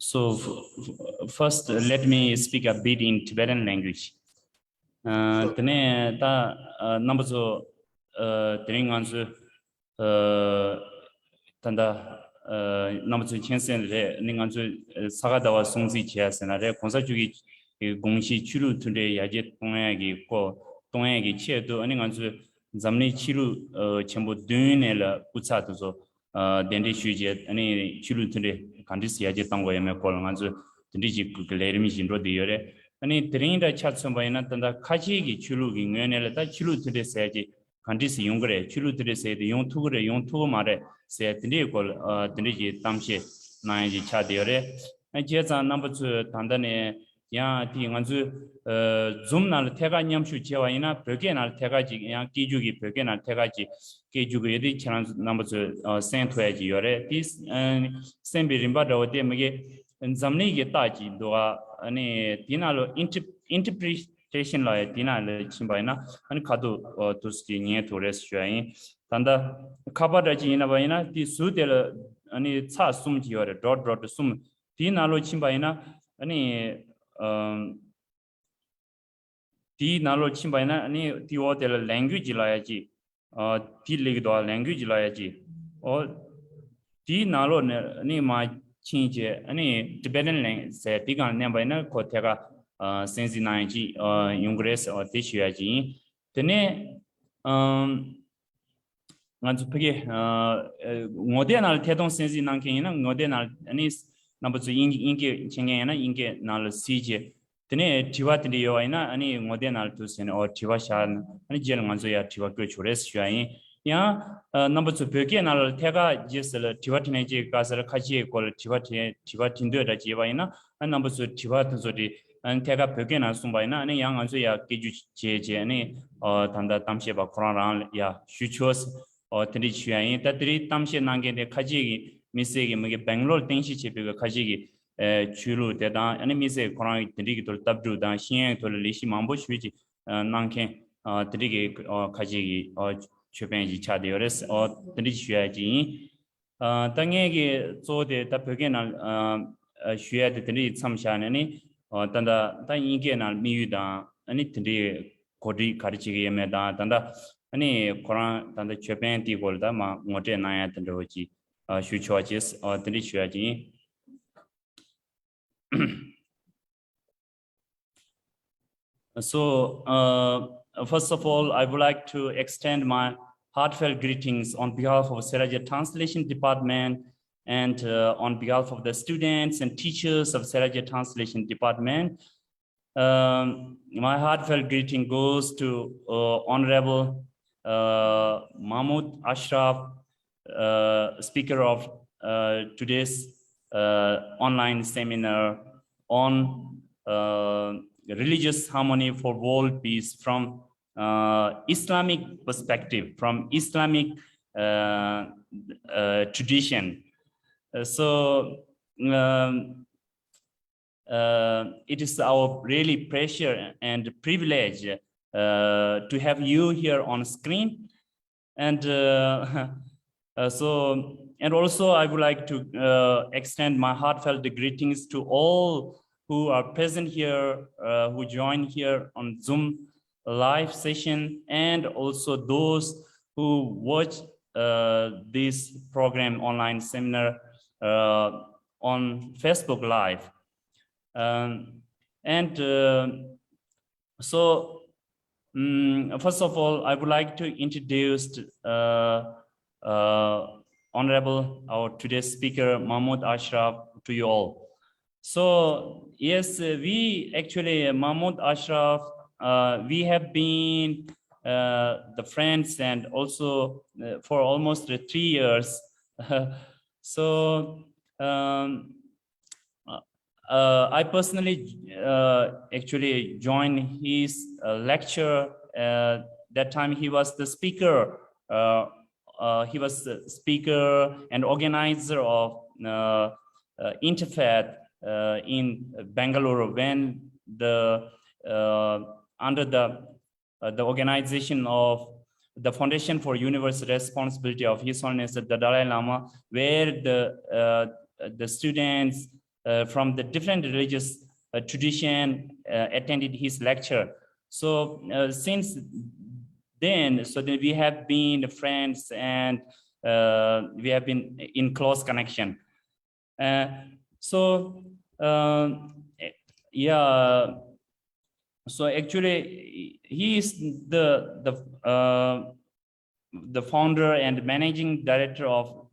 So first, let me speak a bit in Tibetan language. Tene ta number so tering answer tanda number so chensen re ninganzu sagadawa songsi chiasena re konsa jugi gongshi churu tunde yaje tongayagi ko tongayagi chedo aninganzu zamni chiru chenbo dunela utsa to dende shuje ani chulu tunde kandis yaje tango yame ko nganzu dindiji glerimi jinro de yore ani trinda chatsambayna tanda khajigi chulugi ngönela ta chulu tunde saji kandis yongre chulu tunde sayde yong tugu mare se tinde ko dindiji tamshe naji cha de yore je za number 2 tandane 야 디간주 좀날 태가 냠슈 제와이나 벽에날 태가지 야 기주기 벽에날 태가지 기주기 예디 차난 넘버 센트웨지 요래 디스 센비림바도 데메게 잠니게 따지 도가 아니 디나로 인터프리테이션 라에 디나를 침바이나 아니 가도 도스티 니에 도레스 슈아이 단다 카바다지 이나바이나 디 수데르 아니 차 숨지 요래 닷 숨 디나로 침바이나 아니 di nalo chimbaina ani di o de language la yaji di legdo language la yaji o di nalo ni ma chinje ani Tibetan language se digan nembaina ko tega sensi na ji yungres o tishu yaji tene nganzu pege ngode nal tedong sensi nang kena ngode nal ani number 2 inge chengena inge nal sije tene tiwa tinde yoina ani ngode nal tu sen or tiwa shan ani jel nganzo ya tiwa kyo chores shyain ya number 2 pege nal tega jesel tiwa tine je kasar khaji kol tiwa tinde da jewaina ani number 2 tiwa tuzodi ani tega pege nal sumbaina ani yang nganzo ya keju je ani tanda tamshe ba koran ya shuchos or tinde shyain ta tri tamshe nange de khaji 미세기 뭐게 뱅글로르 땡시 제비가 가지기 주로 대단 아니 미세 코로나 드리기 돌 답주다 신행 돌 리시 만보 쉬지 난케 드리기 가지기 주변지 차되어스 드리기 쉬야지 땅에게 조대 답벽에날 쉬야 드리 참샤네니 단다 단 이게날 미유다 아니 드리 고디 가르치기 예매다 단다 아니 코로나 단다 주변 디골다 마 모टे 나야 된다지 choices or three strategy. So first of all, I would like to extend my heartfelt greetings on behalf of Seraja Translation Department and on behalf of the students and teachers of Seraja Translation Department. My heartfelt greeting goes to Honorable Mahmoud Ashraf, speaker of today's online seminar on religious harmony for world peace from Islamic perspective, from Islamic tradition. It is our really pleasure and privilege to have you here on screen, and and also I would like to extend my heartfelt greetings to all who are present here, who join here on Zoom live session, and also those who watch this program online seminar on Facebook Live. First of all, I would like to introduce Honorable our today's speaker Mahmoud Ashraf to you all. So yes, we actually Mahmoud Ashraf, we have been the friends and also for almost 3 years. I personally actually joined his lecture. That time he was the speaker. He was the speaker and organizer of Interfaith in Bangalore when the under the organization of the Foundation for Universal Responsibility of His Holiness the Dalai Lama, where the students from the different religious tradition attended his lecture. So since then, we have been friends, and we have been in close connection. Yeah. So actually, he is the founder and managing director of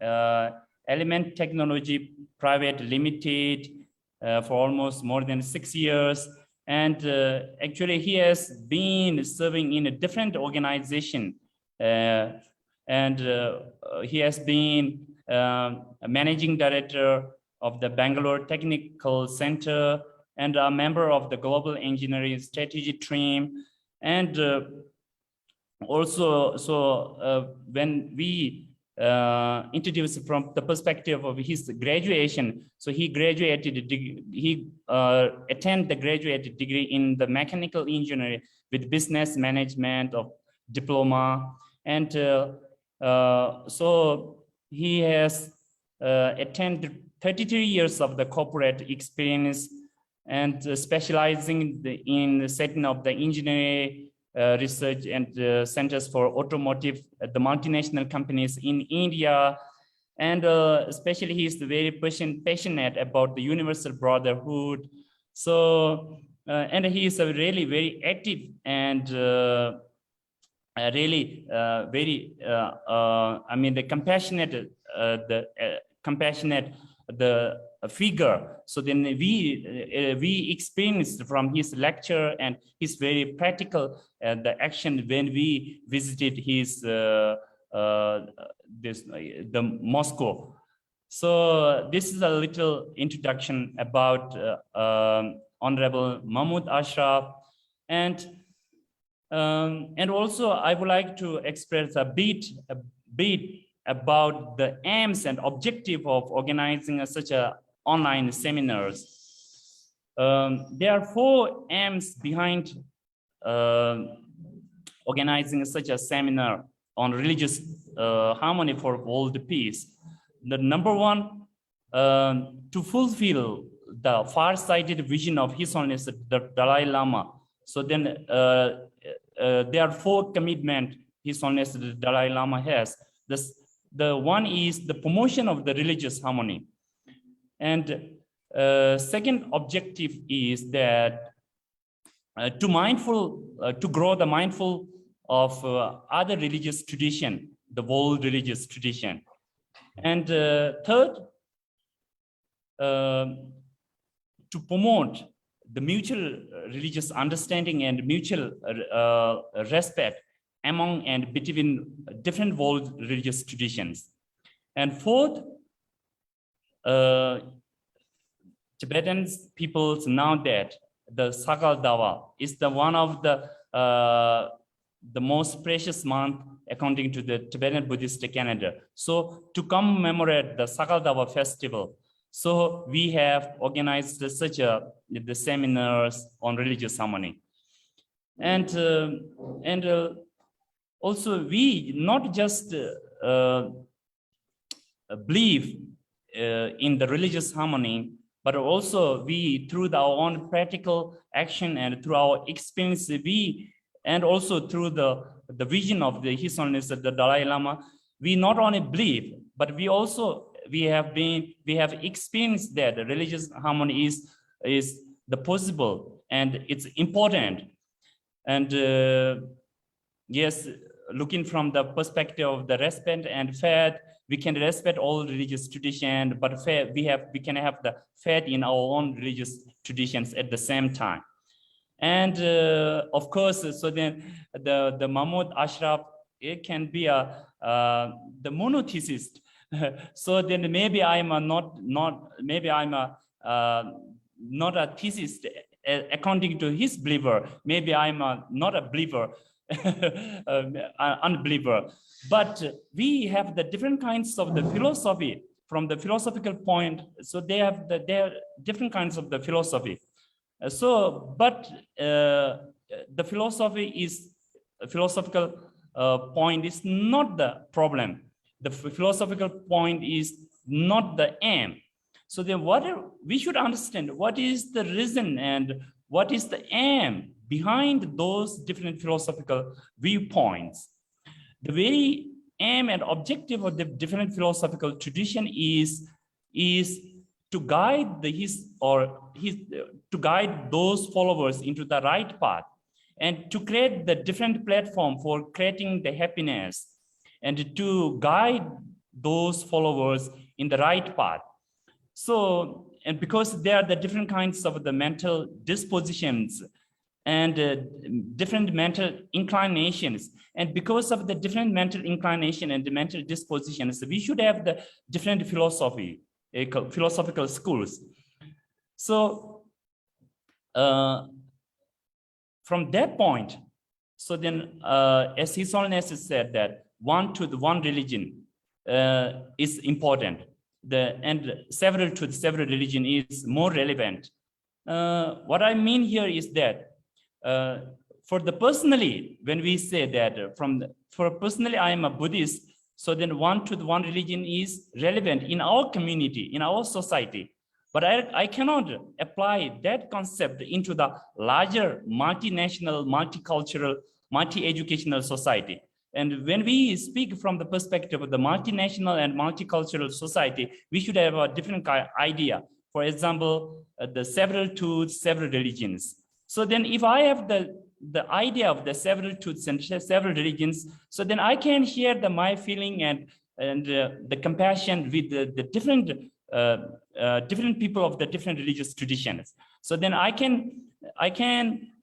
Element Technology Private Limited for almost more than 6 years. And actually, he has been serving in a different organization. And he has been a managing director of the Bangalore Technical Center and a member of the Global Engineering Strategy team. And also, when we introduce from the perspective of his graduation, so he graduated, he attended the graduate degree in the mechanical engineering with business management of diploma. And so he has attended 33 years of the corporate experience, and specializing in the setting of the engineering research and centers for automotive, the multinational companies in India. And especially he is very passionate about the universal brotherhood. So, and he is a really very active and really very, I mean, the compassionate, the figure. So then we experienced from his lecture and his very practical the action when we visited his the Moscow. So this is a little introduction about Honorable Mahmood Ashraf, and also I would like to express a bit about the aims and objective of organizing such a online seminars. There are 4 aims behind organizing such a seminar on religious harmony for world peace. The number 1, to fulfill the far-sighted vision of His Holiness the Dalai Lama. So then there are 4 commitments His Holiness the Dalai Lama has. The one is the promotion of the religious harmony. And second objective is that to grow the mindful of other religious tradition, the world religious tradition. And third, to promote the mutual religious understanding and mutual respect among and between different world religious traditions. And fourth, Tibetan peoples know that the Sakal Dawa is the one of the most precious month according to the Tibetan Buddhist calendar. So to commemorate the Sakal Dawa festival, so we have organized such the seminars on religious harmony. And also we not just believe in the religious harmony, but also we, through our own practical action and through our experience, and also through the vision of His Holiness the Dalai Lama, we not only believe, but we have experienced that the religious harmony is the possible and it's important. And yes, looking from the perspective of the respect and faith, we can respect all religious tradition, but we can have the faith in our own religious traditions at the same time. And of course, so then the Mahmood Ashraf, it can be the monotheist. So then maybe I'm not a theist according to his believer. Maybe I'm not a believer, unbeliever. But we have the different kinds of the philosophy from the philosophical point. So they have different kinds of the philosophy. But the philosophical point is not the problem. The philosophical point is not the aim. So then we should understand what is the reason and what is the aim behind those different philosophical viewpoints. The very aim and objective of the different philosophical tradition is to guide to guide those followers into the right path, and to create the different platform for creating the happiness, and to guide those followers in the right path. So, and because there are the different kinds of the mental dispositions and different mental inclinations, and because of the different mental inclination and the mental dispositions, we should have the different philosophical schools. So from that point, so then as His Holiness said that one religion is important, and several to several religion is more relevant. What I mean here is that for the personally, when we say that for personally I am a Buddhist, so then one religion is relevant in our community, in our society. But I cannot apply that concept into the larger multinational, multicultural, multi-educational society. And when we speak from the perspective of the multinational and multicultural society, we should have a different idea. For example, the several truths, several religions. So then if I have the idea of the several truths and several religions, so then I can share my feeling and the compassion with the different people of the different religious traditions. So then I can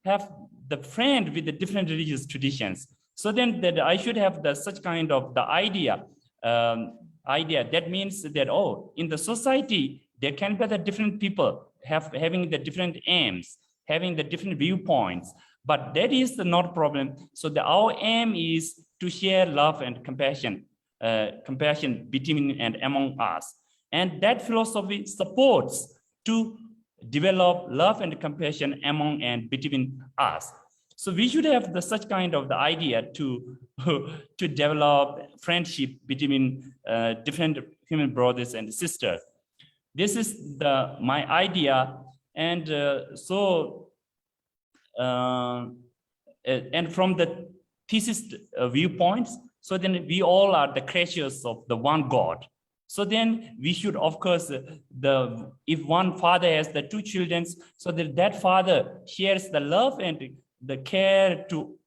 have the friend with the different religious traditions. So then that I should have such kind of the idea. That means that, oh, in the society there can be the different people having the different aims, having the different viewpoints, but that is not a problem. So our aim is to share love and compassion between and among us. And that philosophy supports to develop love and compassion among and between us. So we should have such kind of the idea to develop friendship between different human brothers and sisters. This is my idea. And and from the thesis viewpoints, so then we all are the creatures of the one God. So then we should, of course, if one father has the two children, so that father shares the love and the care to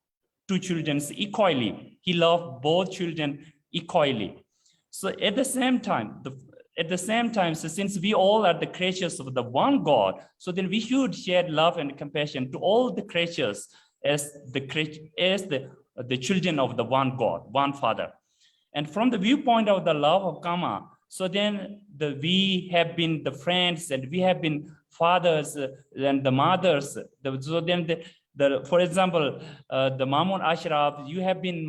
two children equally. He loves both children equally. So at the same time, so since we all are the creatures of the one God, so then we should share love and compassion to all the creatures as the children of the one God, one Father. And from the viewpoint of the love of Karma, so then we have been the friends and we have been fathers and the mothers. So then for example, the Mamun Ashraf, you have been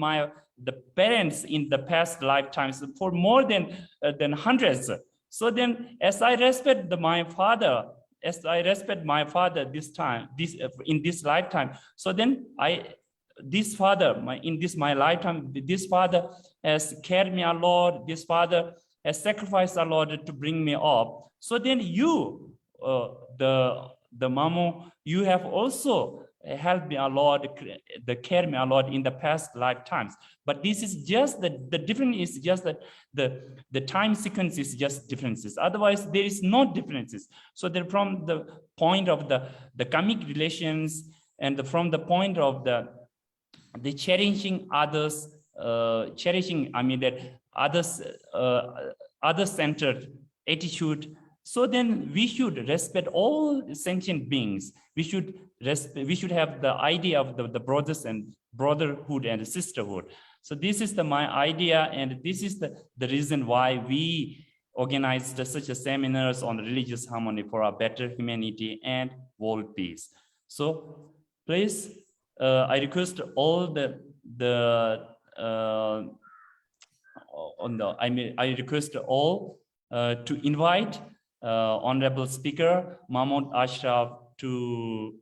the parents in the past lifetimes for more than hundreds. So then, as I respect my father, in this lifetime, so then this father, my lifetime, this father has cared me a lot. This father has sacrificed a lot to bring me up. So then you, the Mamu, you have also helped me a lot, care me a lot in the past lifetimes. But this is just the difference is just that the time sequence is just differences. Otherwise, there is no differences. So then from the point of the karmic relations and from the point of the cherishing others, that other-centered attitude. So then we should respect all sentient beings. We should have the idea of the brothers and brotherhood and sisterhood. So this is my idea, and this is the reason why we organized such a seminars on religious harmony for a better humanity and world peace. So please, I request all I request all to invite Honorable Speaker Mahmoud Ashraf to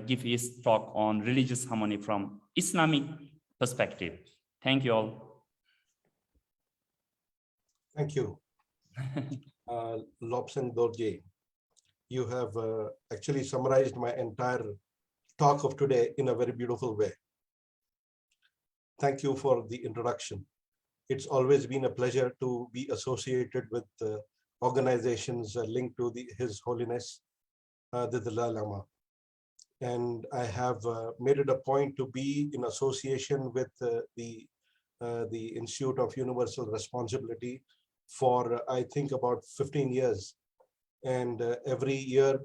give his talk on religious harmony from Islamic perspective. Thank you all. Thank you. Lobsang Dorje. You have actually summarized my entire talk of today in a very beautiful way. Thank you for the introduction. It's always been a pleasure to be associated with organizations linked to His Holiness, the Dalai Lama. And I have made it a point to be in association with the Institute of Universal Responsibility for, I think, about 15 years. And every year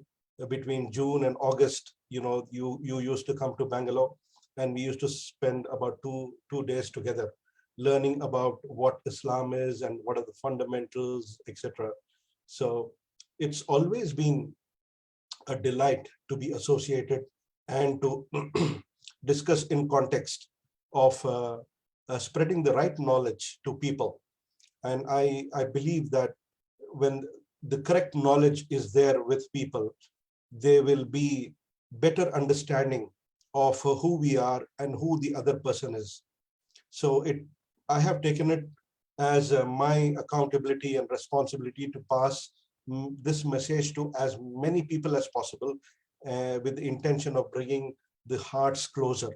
between June and August, you used to come to Bangalore, and we used to spend about two days together learning about what Islam is and what are the fundamentals, etc. So it's always been a delight to be associated and to discuss in context of spreading the right knowledge to people. And I believe that when the correct knowledge is there with people, there will be better understanding of who we are and who the other person is. So I have taken it as my accountability and responsibility to pass this message to as many people as possible with the intention of bringing the hearts closer.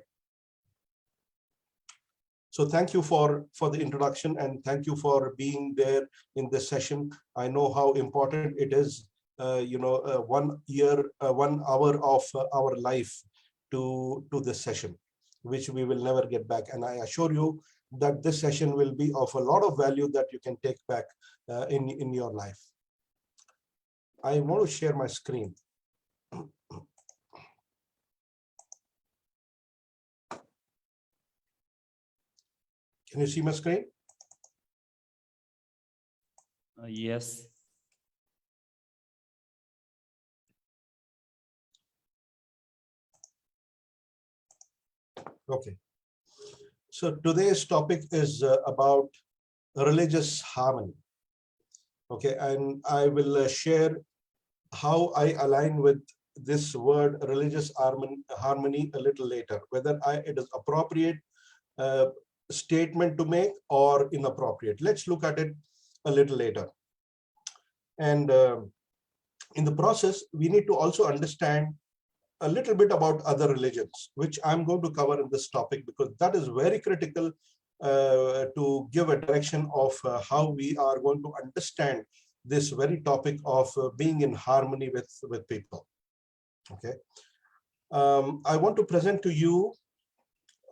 So thank you for the introduction, and thank you for being there in this session. I know how important it is, 1 hour of our life to this session, which we will never get back. And I assure you that this session will be of a lot of value that you can take back in your life. I want to share my screen. Can you see my screen? Yes. Okay. So today's topic is about religious harmony. Okay, and I will share how I align with this word religious harmony a little later, whether it is appropriate statement to make or inappropriate. Let's look at it a little later. And in the process, we need to also understand a little bit about other religions, which I'm going to cover in this topic, because that is very critical to give a direction of how we are going to understand this very topic of being in harmony with people. Okay. I want to present to you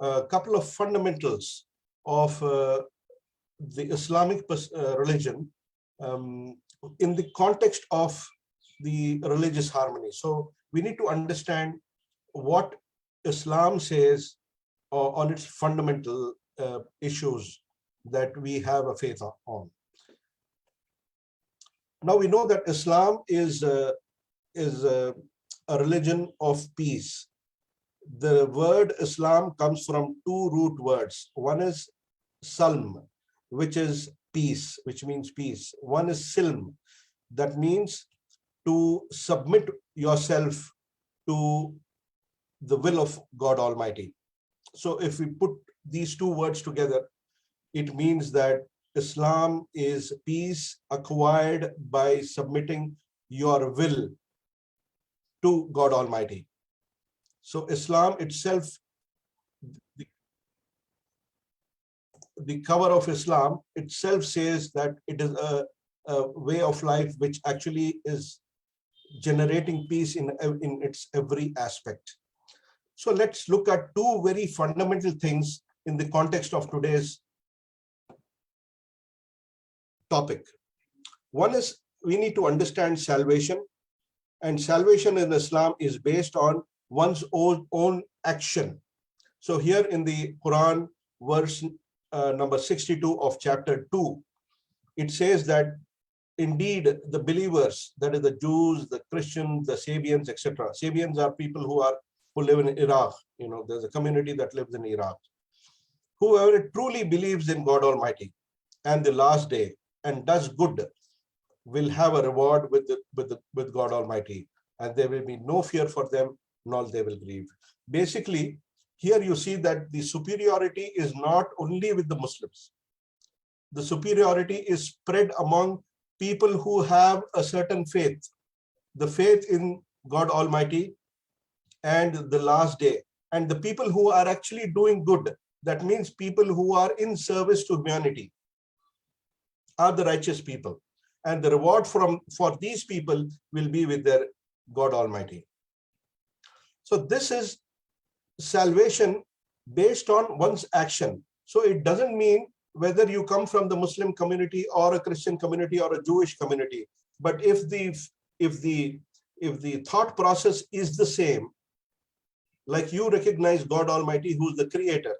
a couple of fundamentals of the Islamic religion in the context of the religious harmony. So we need to understand what Islam says on its fundamental issues that we have a faith on. Now we know that Islam is a religion of peace. The word Islam comes from two root words. One is Salm, which is peace, which means peace. One is Silm, that means to submit yourself to the will of God Almighty. So if we put these two words together, it means that Islam is peace acquired by submitting your will to God Almighty. So Islam itself, the cover of Islam itself says that it is a way of life which actually is generating peace in its every aspect. So let's look at two very fundamental things in the context of today's topic. One is we need to understand salvation, and salvation in Islam is based on one's own action. So here in the Quran, verse number 62 of chapter 2, it says that indeed the believers, that is the Jews, the Christians, the Sabians, etc. Sabians are people who live in Iraq. There's a community that lives in Iraq. Whoever truly believes in God Almighty and the last day and does good will have a reward with God Almighty, and there will be no fear for them, nor they will grieve. Basically, here you see that the superiority is not only with the Muslims. The superiority is spread among people who have a certain faith, the faith in God Almighty and the last day, and the people who are actually doing good, that means people who are in service to humanity, are the righteous people. And the reward for these people will be with their God Almighty. So this is salvation based on one's action. So it doesn't mean whether you come from the Muslim community or a Christian community or a Jewish community, but if the thought process is the same, like you recognize God Almighty, who's the creator,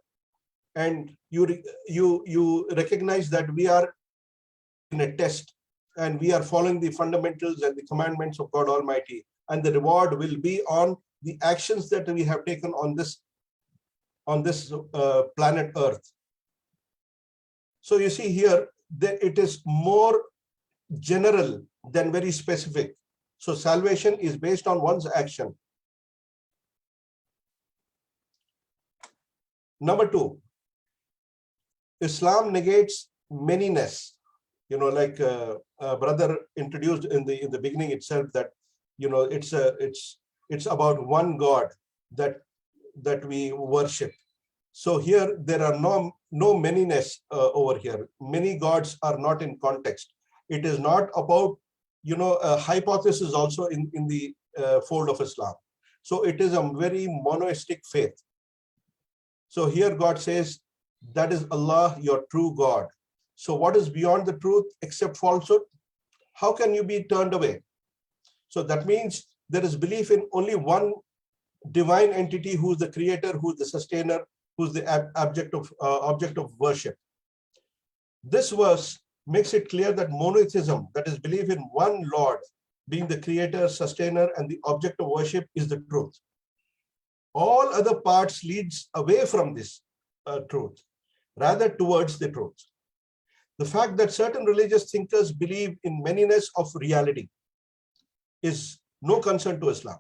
and you recognize that we are in a test and we are following the fundamentals and the commandments of God Almighty, and the reward will be on the actions that we have taken on this planet Earth. So you see here that it is more general than very specific. So salvation is based on one's action. Number two, Islam negates manyness. You know, like brother introduced in the beginning itself, that it's about one God that we worship. So here there are no manyness over here. Many gods are not in context. It is not about a hypothesis also in the fold of Islam. So it is a very monoistic faith. So here God says, that is Allah, your true God. So what is beyond the truth except falsehood? How can you be turned away? So that means there is belief in only one divine entity, who's the creator, who's the sustainer, who's the object of worship. This verse makes it clear that monotheism, that is belief in one Lord being the creator, sustainer, and the object of worship, is the truth. All other parts leads away from this truth, rather towards the truth. The fact that certain religious thinkers believe in manyness of reality is no concern to Islam.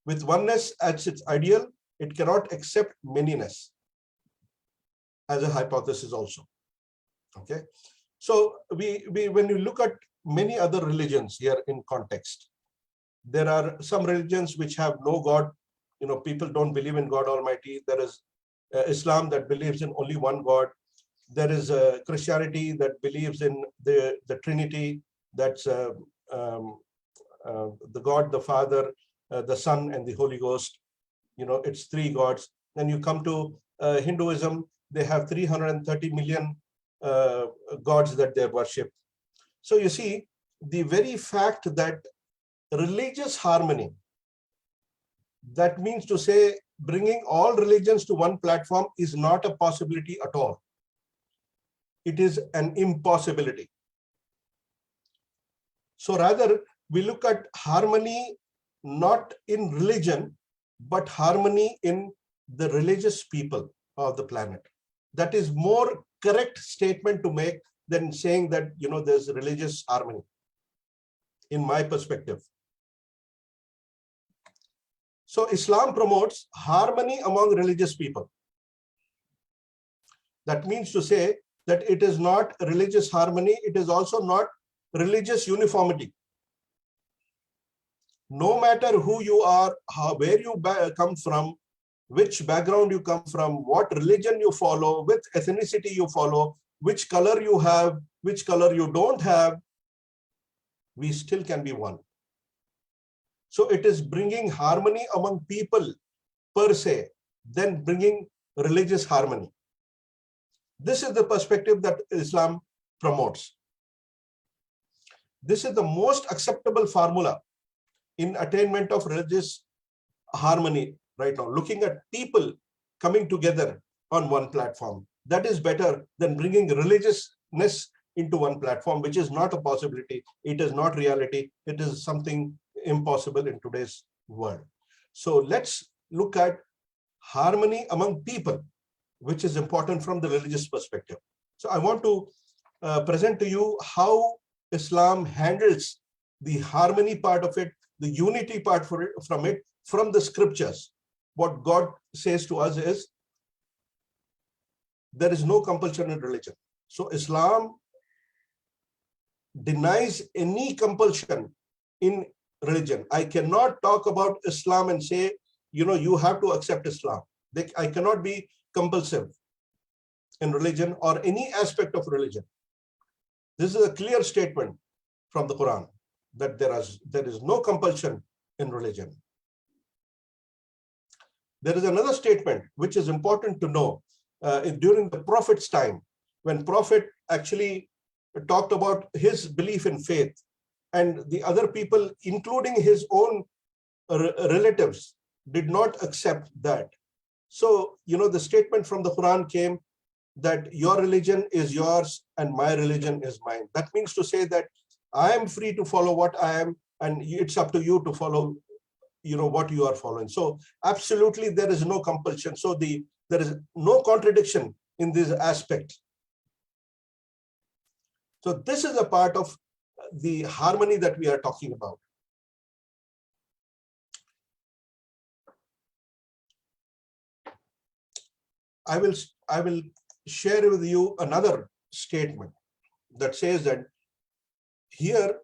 With oneness as its ideal, it cannot accept manyness as a hypothesis also. Okay, so when you look at many other religions here in context, there are some religions which have no God. People don't believe in God Almighty. There is Islam that believes in only one God. There is Christianity that believes in the Trinity. That's the God, the Father, the Son, and the Holy Ghost. It's three gods. Then you come to Hinduism. They have 330 million gods that they worship. So you see, the very fact that religious harmony, that means to say bringing all religions to one platform, is not a possibility at all. It is an impossibility. So rather, we look at harmony not in religion, but harmony in the religious people of the planet. That is more correct statement to make than saying that there's religious harmony, in my perspective. So Islam promotes harmony among religious people. That means to say that it is not religious harmony, it is also not religious uniformity. No matter who you are, where you come from, which background you come from, what religion you follow, which ethnicity you follow, which color you have, which color you don't have, we still can be one. So it is bringing harmony among people per se, then bringing religious harmony. This is the perspective that Islam promotes. This is the most acceptable formula in attainment of religious harmony right now. Looking at people coming together on one platform, that is better than bringing religiousness into one platform, which is not a possibility. It is not reality. It is something impossible in today's world. So let's look at harmony among people, which is important from the religious perspective. So I want to present to you how Islam handles the harmony part of it, the unity part from the scriptures. What God says to us is, there is no compulsion in religion. So Islam denies any compulsion in religion. I cannot talk about Islam and say, you have to accept Islam. I cannot be compulsive in religion or any aspect of religion. This is a clear statement from the Quran that there is no compulsion in religion. There is another statement which is important to know during the Prophet's time, when Prophet actually talked about his belief in faith, and the other people, including his own relatives, did not accept that. So, the statement from the Quran came that your religion is yours and my religion is mine. That means to say that I am free to follow what I am, and it's up to you to follow what you are following. So absolutely there is no compulsion. So there is no contradiction in this aspect. So this is a part of the harmony that we are talking about. I will share with you another statement that says that here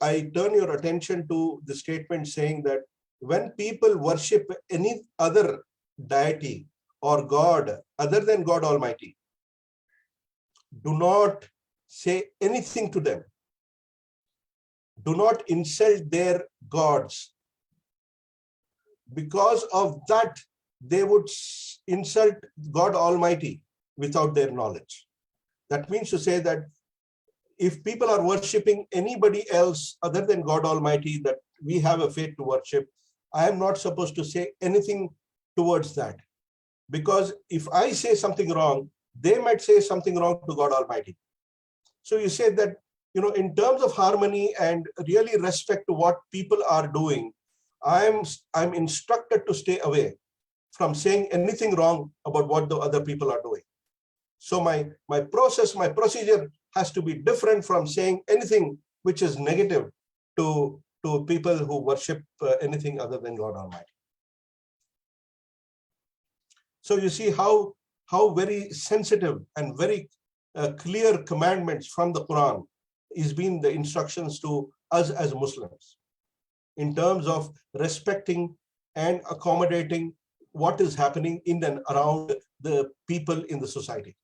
I turn your attention to the statement saying that when people worship any other deity or God other than God Almighty, do not say anything to them. Do not insult their gods. Because of that, they would insult God Almighty without their knowledge. That means to say that if people are worshipping anybody else other than God Almighty that we have a faith to worship, I am not supposed to say anything towards that. Because if I say something wrong, they might say something wrong to God Almighty. So you say that, in terms of harmony and really respect to what people are doing, I'm instructed to stay away from saying anything wrong about what the other people are doing. So my procedure has to be different from saying anything which is negative to people who worship anything other than God Almighty. So you see how very sensitive and very clear commandments from the Quran is being the instructions to us as Muslims in terms of respecting and accommodating what is happening in and around the people in the society.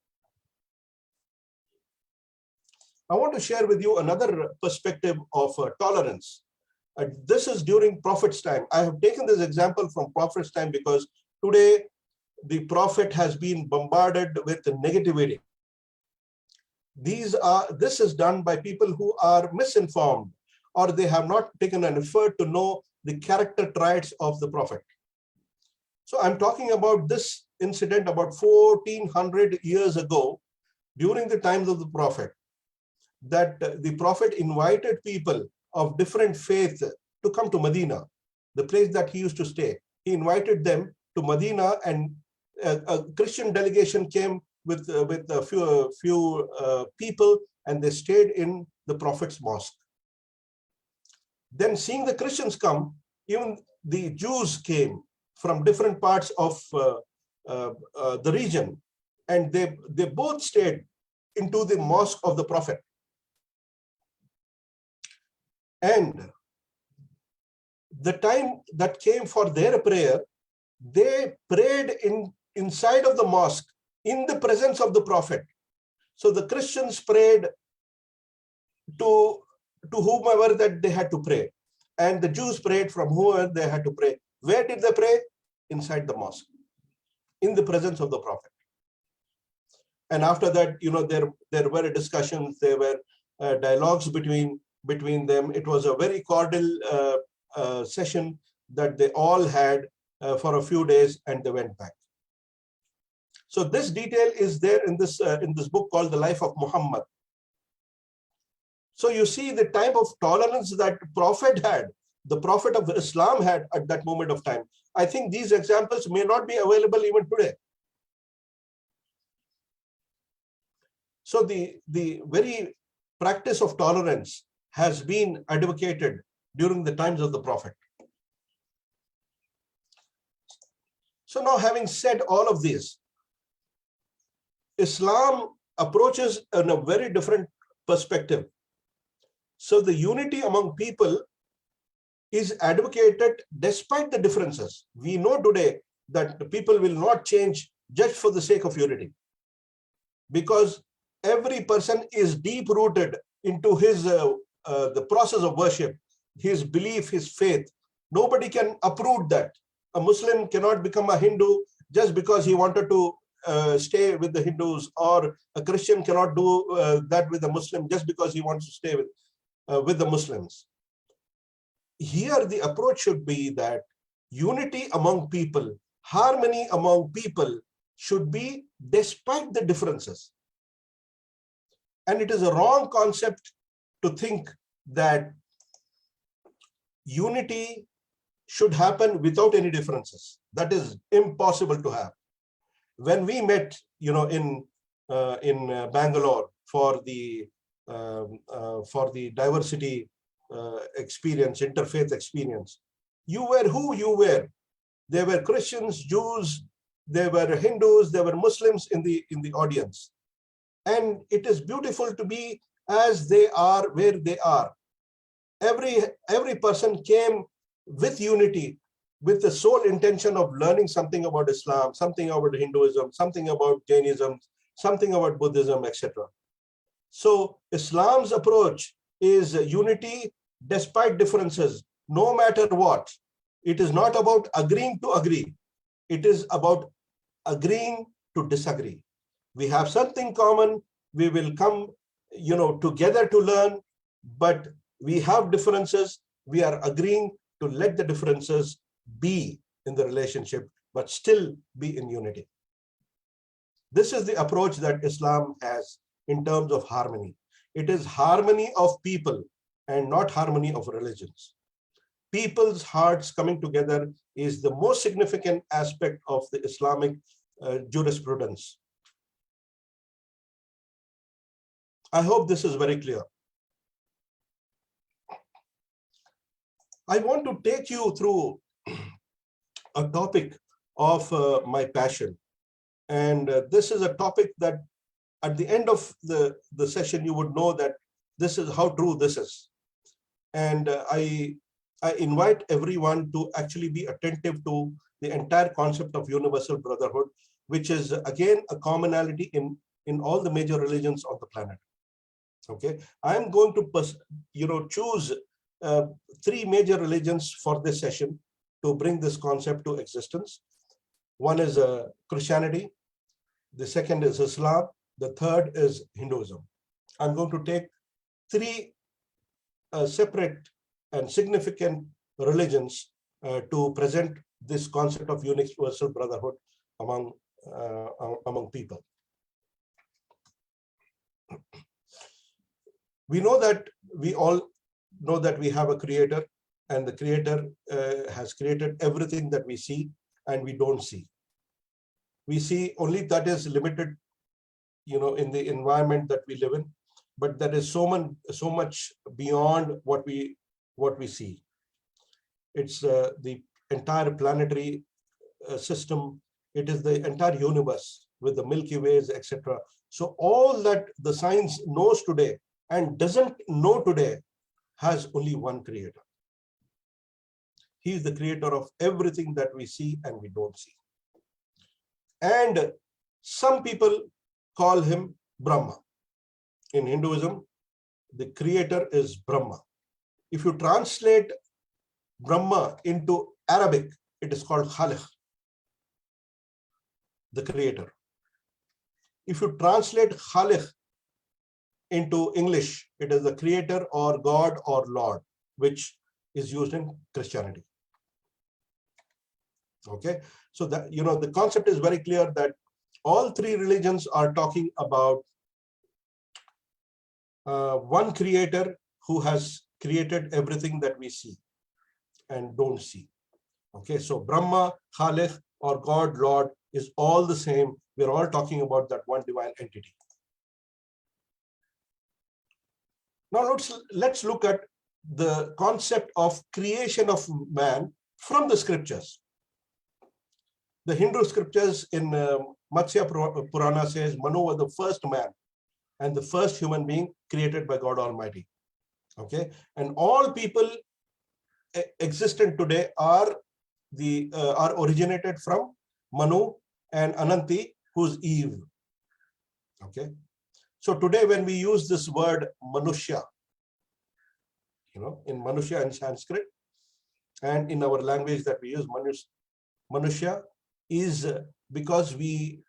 I want to share with you another perspective of tolerance. This is during Prophet's time. I have taken this example from Prophet's time because today the Prophet has been bombarded with negativity. This is done by people who are misinformed, or they have not taken an effort to know the character traits of the Prophet. So I'm talking about this incident about 1400 years ago, during the times of the Prophet, that the Prophet invited people of different faith to come to Medina, the place that he used to stay. He invited them to Medina, and a Christian delegation came with a few people, and they stayed in the Prophet's mosque. Then, seeing the Christians come, even the Jews came from different parts of the region, and they both stayed into the mosque of the Prophet. And the time that came for their prayer, they prayed inside of the mosque in the presence of the Prophet. So the Christians prayed to whomever that they had to pray, and the Jews prayed from whoever they had to pray. Where did they pray? Inside the mosque, in the presence of the Prophet. And after that, there were discussions, there were dialogues between them. It was a very cordial session that they all had for a few days, and they went back. So this detail is there in this book called The Life of Muhammad. So you see the type of tolerance that Prophet had, the Prophet of Islam had at that moment of time. I think these examples may not be available even today. So the very practice of tolerance has been advocated during the times of the Prophet. So now, having said all of this, Islam approaches in a very different perspective So the unity among people is advocated despite the differences. We know today that the people will not change just for the sake of unity, because every person is deep rooted into his the process of worship, his belief, his faith. Nobody can uproot that. A Muslim cannot become a Hindu just because he wanted to stay with the Hindus, or a Christian cannot do that with a Muslim just because he wants to stay with the Muslims. Here the approach should be that unity among people, harmony among people should be despite the differences. And it is a wrong concept to think that unity should happen without any differences. That is impossible to have. When we met, in Bangalore for the diversity experience, interfaith experience, you were who you were. There were Christians, Jews, there were Hindus, there were Muslims in the audience. And it is beautiful to be as they are, where they are. Every person came with unity, with the sole intention of learning something about Islam, something about Hinduism, something about Jainism, something about Buddhism, etc. So Islam's approach is unity despite differences, no matter what. It is not about agreeing to agree. It is about agreeing to disagree. We have something common. We will come, together to learn, but we have differences. We are agreeing to let the differences be in the relationship, but still be in unity. This is the approach that Islam has in terms of harmony. It is harmony of people and not harmony of religions. People's hearts coming together is the most significant aspect of the Islamic jurisprudence. I hope this is very clear. I want to take you through a topic of my passion. And this is a topic that at the end of the session, you would know that this is how true this is. And I invite everyone to actually be attentive to the entire concept of universal brotherhood, which is again a commonality in all the major religions on the planet. Okay, I'm going to choose 3 major religions for this session to bring this concept to existence. One is Christianity, the second is Islam, the third is Hinduism. I'm going to take 3 separate and significant religions to present this concept of universal brotherhood among people. We all know that we have a creator, and the creator has created everything that we see and we don't see. We see only that is limited, in the environment that we live in, but that is so much beyond what we see. It's the entire planetary system. It is the entire universe with the Milky Ways, etc. So all that the science knows today and doesn't know today has only one creator. He is the creator of everything that we see and we don't see. And some people call him Brahma. In Hinduism, the creator is Brahma. If you translate Brahma into Arabic, it is called Khaliq, the creator. If you translate Khaliq into English, it is the creator or God or Lord, which is used in Christianity. Okay, so that the concept is very clear that all 3 religions are talking about one creator who has created everything that we see and don't see. Okay, so Brahma, Khaliq, or God, Lord is all the same. We're all talking about that one divine entity. Now let's look at the concept of creation of man from the scriptures. The Hindu scriptures in Matsya Purana says Manu was the first man and the first human being created by God Almighty. Okay, and all people existent today are originated from Manu and Ananti, who's Eve. Okay, so today when we use this word Manushya, in Manushya in Sanskrit, and in our language that we use Manushya, is because we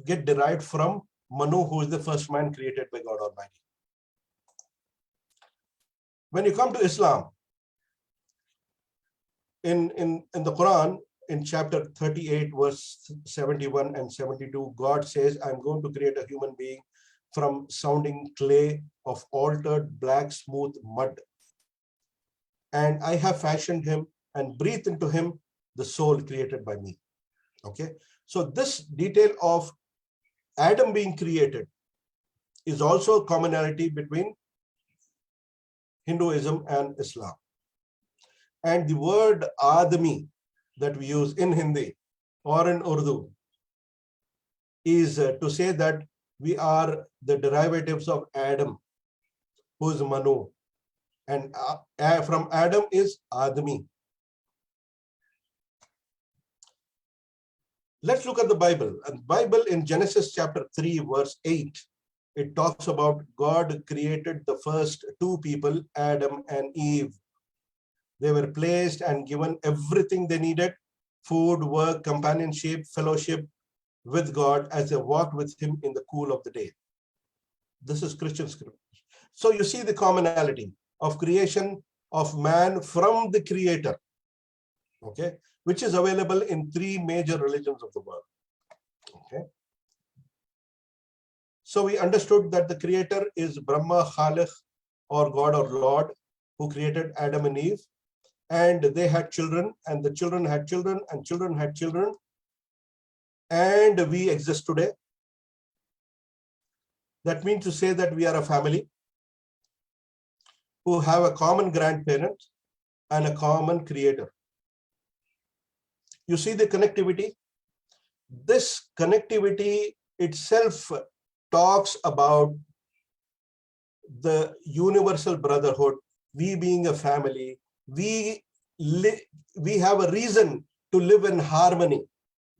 get derived from Manu, who is the first man created by God Almighty. When you come to Islam, in the Quran, in chapter 38, verse 71 and 72, God says, I'm going to create a human being from sounding clay of altered black smooth mud. And I have fashioned him and breathed into him the soul created by me. Okay, so this detail of Adam being created is also a commonality between Hinduism and Islam. And the word Adami that we use in Hindi or in Urdu is to say that we are the derivatives of Adam, who is Manu, and from Adam is Adami. Let's look at the Bible. And Bible in Genesis chapter 3, verse 8, it talks about God created the first two people, Adam and Eve. They were placed and given everything they needed: food, work, companionship, fellowship with God as they walked with him in the cool of the day. This is Christian scripture. So you see the commonality of creation of man from the Creator, okay, which is available in three major religions of the world. Okay. So we understood that the Creator is Brahma, Khaliq, or God or Lord, who created Adam and Eve. And they had children, and the children had children, and children had children. And we exist today. That means to say that we are a family who have a common grandparent and a common creator. You see the connectivity? This connectivity itself talks about the universal brotherhood, we being a family. We have a reason to live in harmony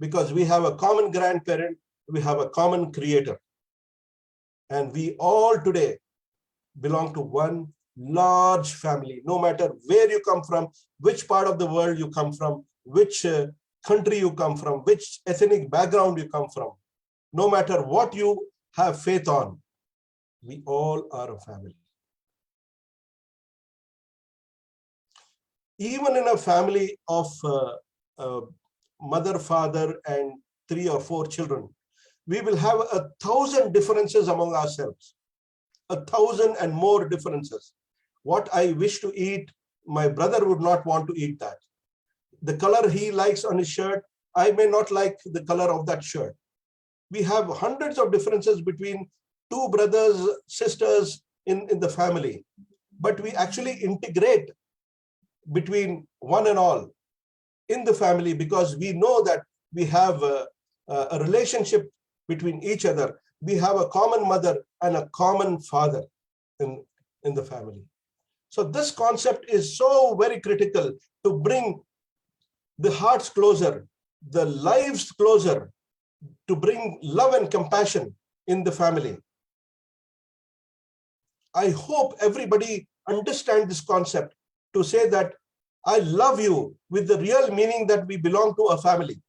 because we have a common grandparent, we have a common creator. And we all today belong to one large family, no matter where you come from, which part of the world you come from, which country you come from, which ethnic background you come from, no matter what you have faith on, we all are a family. Even in a family of mother, father, and 3 or 4 children, we will have 1,000 differences among ourselves, 1,000 and more differences. What I wish to eat, my brother would not want to eat that. The color he likes on his shirt, I may not like the color of that shirt. We have hundreds of differences between 2 brothers, sisters in the family, but we actually integrate between one and all in the family because we know that we have a relationship between each other. We have a common mother and a common father in the family. So this concept is so very critical to bring the hearts closer, the lives closer, to bring love and compassion in the family. I hope everybody understands this concept to say that I love you with the real meaning that we belong to a family.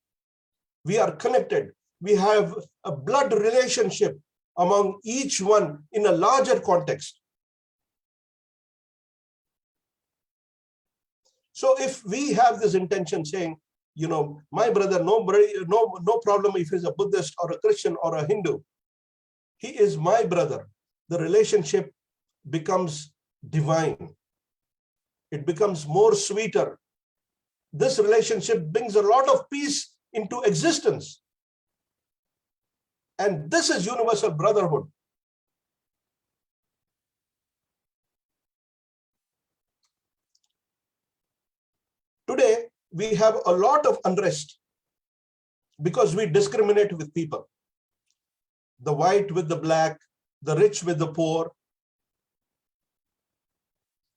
We are connected. We have a blood relationship among each one in a larger context. So if we have this intention saying, my brother, no problem if he's a Buddhist or a Christian or a Hindu, he is my brother. The relationship becomes divine. It becomes more sweeter. This relationship brings a lot of peace into existence. And this is universal brotherhood. Today, we have a lot of unrest because we discriminate with people. The white with the black, the rich with the poor.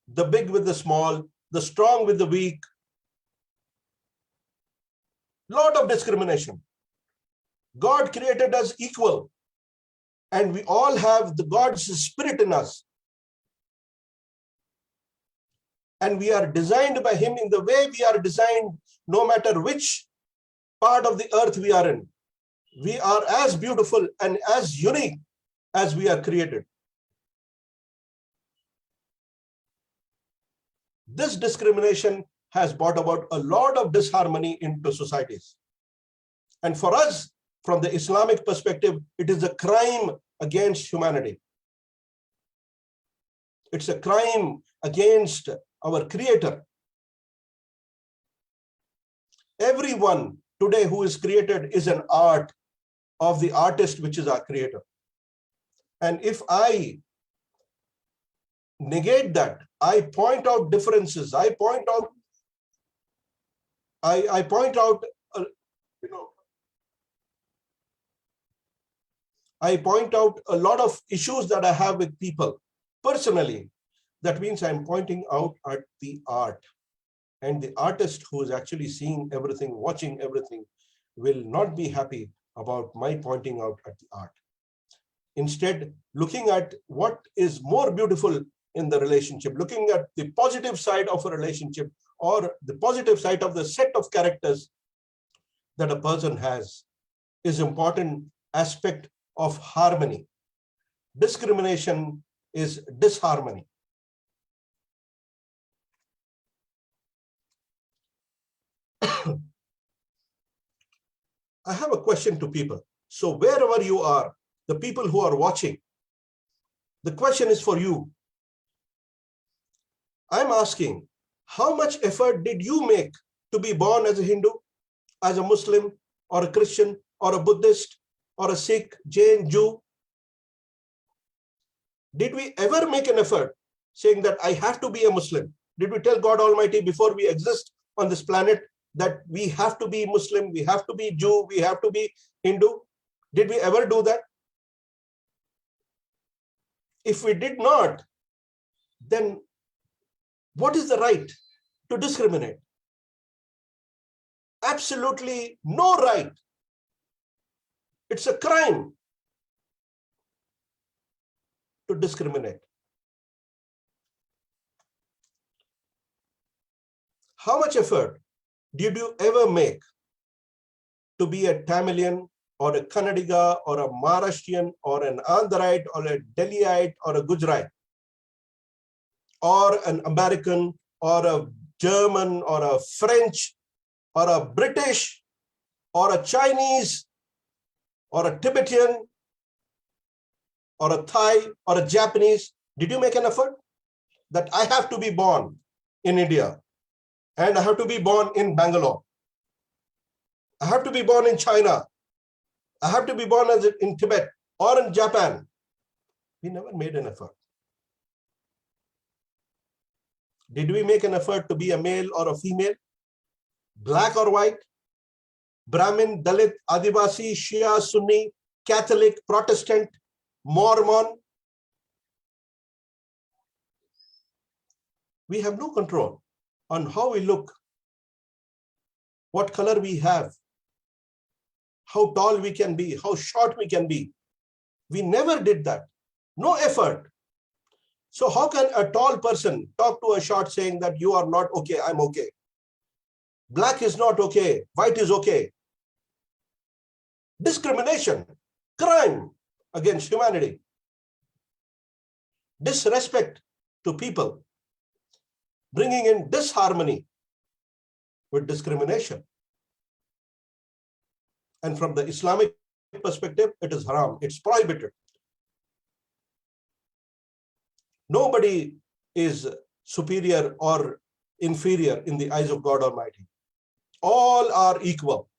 the big with the small, the strong with the weak. Lot of discrimination. God created us equal, and we all have the God's spirit in us. And we are designed by Him in the way we are designed, no matter which part of the earth we are in. We are as beautiful and as unique as we are created. This discrimination has brought about a lot of disharmony into societies. And for us, from the Islamic perspective, it is a crime against humanity. It's a crime against our Creator. Everyone today who is created is an art of the artist, which is our Creator. And if I negate that, I point out differences, I point out I point out a lot of issues that I have with people personally. That means I'm pointing out at the art. And the artist who is actually seeing everything, watching everything, will not be happy about my pointing out at the art. Instead, looking at what is more beautiful in the relationship, looking at the positive side of a relationship or the positive side of the set of characters that a person has, is important aspect of harmony. Discrimination is disharmony. I have a question to people. So wherever you are, the people who are watching, the question is for you. I'm asking, how much effort did you make to be born as a Hindu, as a Muslim, or a Christian, or a Buddhist, or a Sikh, Jain, Jew? Did we ever make an effort saying that I have to be a Muslim? Did we tell God Almighty before we exist on this planet that we have to be Muslim, we have to be Jew, we have to be Hindu? Did we ever do that? If we did not, then what is the right to discriminate? Absolutely no right. It's a crime to discriminate. How much effort did you ever make to be a Tamilian or a Kannadiga or a Maharashtrian or an Andhraite or a Delhiite or a Gujarat or an American or a German or a French or a British or a Chinese or a Tibetan or a Thai or a Japanese? Did you make an effort that I have to be born in India and I have to be born in Bangalore? I have to be born in China. I have to be born in Tibet or in Japan. We never made an effort. Did we make an effort to be a male or a female? Black or white? Brahmin, Dalit, Adivasi, Shia, Sunni, Catholic, Protestant, Mormon? We have no control on how we look, what color we have, how tall we can be, how short we can be. We never did that. No effort. So how can a tall person talk to a short saying that you are not okay, I'm okay? Black is not okay, white is okay. Discrimination, crime against humanity. Disrespect to people, bringing in disharmony with discrimination. And from the Islamic perspective, it is haram, it's prohibited. Nobody is superior or inferior in the eyes of God Almighty. All are equal.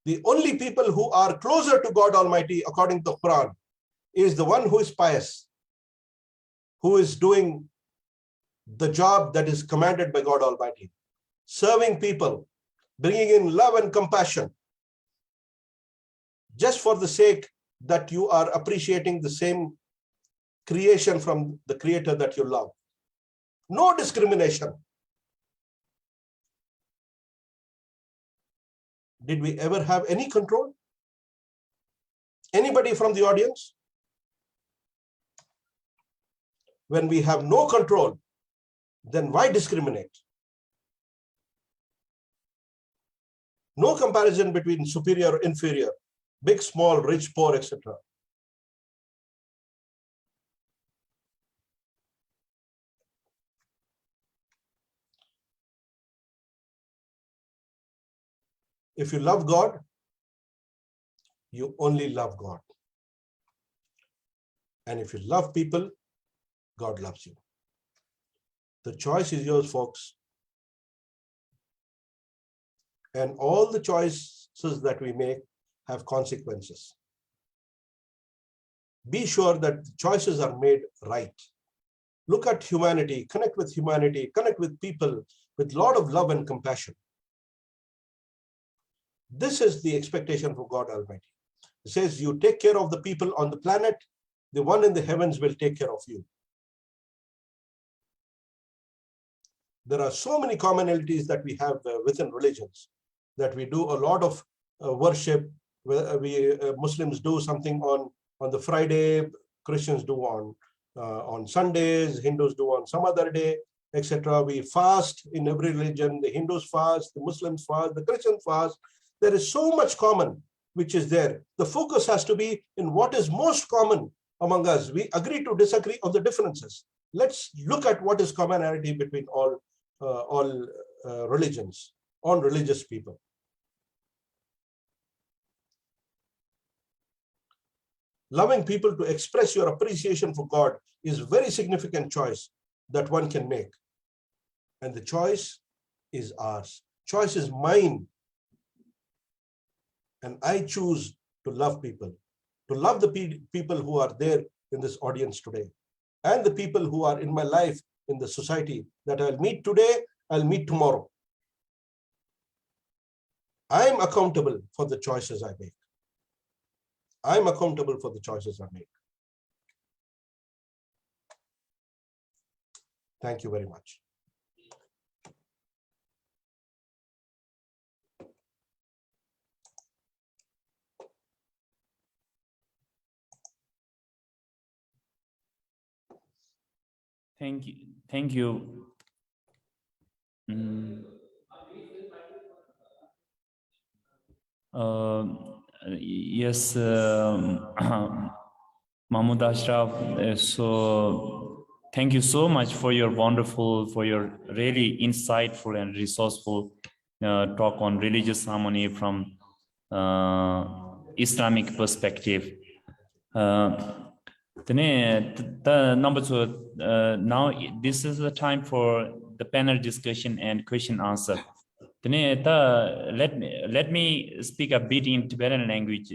The only people who are closer to God Almighty, according to the Quran, is the one who is pious, who is doing the job that is commanded by God Almighty, serving people, bringing in love and compassion, just for the sake that you are appreciating the same creation from the Creator that you love. No discrimination. Did we ever have any control? Anybody from the audience? When we have no control, then why discriminate? No comparison between superior or inferior, big, small, rich, poor, etc. If you love God, you only love God. And if you love people, God loves you. The choice is yours, folks. And all the choices that we make have consequences. Be sure that the choices are made right. Look at humanity, connect with people with a lot of love and compassion. This is the expectation for God Almighty. It says, you take care of the people on the planet, the one in the heavens will take care of you. There are so many commonalities that we have within religions, that we do a lot of worship. Muslims do something on the Friday, Christians do on Sundays, Hindus do on some other day, etc. We fast in every religion. The Hindus fast, the Muslims fast, the Christians fast. There is so much common which is there. The focus has to be in what is most common among us. We agree to disagree on the differences. Let's look at what is commonality between all religions, all religious people. Loving people to express your appreciation for God is a very significant choice that one can make. And the choice is ours. Choice is mine. And I choose to love people, to love the people who are there in this audience today, and the people who are in my life, in the society that I'll meet today, I'll meet tomorrow. I'm accountable for the choices I make. I'm accountable for the choices I make. Thank you very much. Thank you. Yes, Mahmoud Ashraf. So thank you so much for your really insightful and resourceful talk on religious harmony from Islamic perspective. Number two, now this is the time for the panel discussion and question answer. Let me speak a bit in Tibetan language.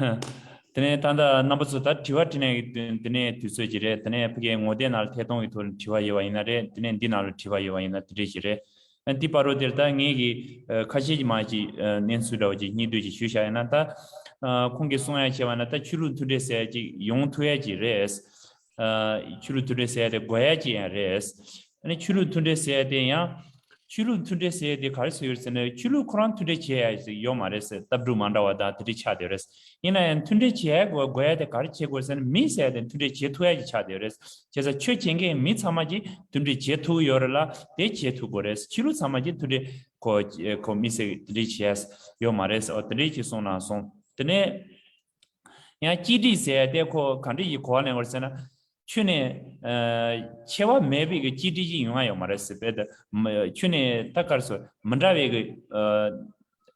Number two, that Tiwatine to Sujire, Tene modernal Tetong to Tiwa in a dinner Tiwa in a Trijire, and Tiparo del Dangi, Kajimaji, Nensudoji, Niduji Shusha, and Anta. Kungisuna Chavanata Chulu to the Saji, Yon Tuaji res, Chulu to the Said, Guayaji and res, and Chulu to the Said, Chulu to the Said, the Karsurs and Chulu Kron to the Chia, Yomares, Tabru Mandawa, the Chaders. In and to the Chia, where the Karche was and me said, and to the Chetuaji Chaders, just a church again, meet Samaji to the Chetu Yorla, de Chetu Gores, Chulu Samaji to the Comise Richias, Yomares or Trichisona song. Tene ya GD said they call country equal or sena Chune Chewa maybe GD in my mares bed Chune Takarso Mandrave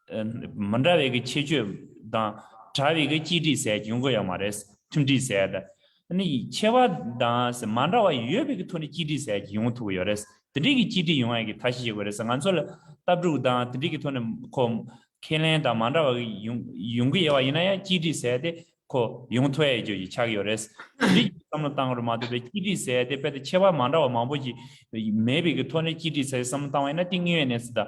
Cheju da Travi GD said Jungo Mares Tundi said Ni Chewa dance Mandrava Yubik 20 GD said Yun to yours the Digi GD Yungi Tashi was an answer Tabru da the Digiton com Kelen da Mandrava Yungi Inaya GD said ko Yungtue Chagores some town or mother GD said they bet the Chewa Mandrava Mamboji maybe 20 GD says sometime anything in it's the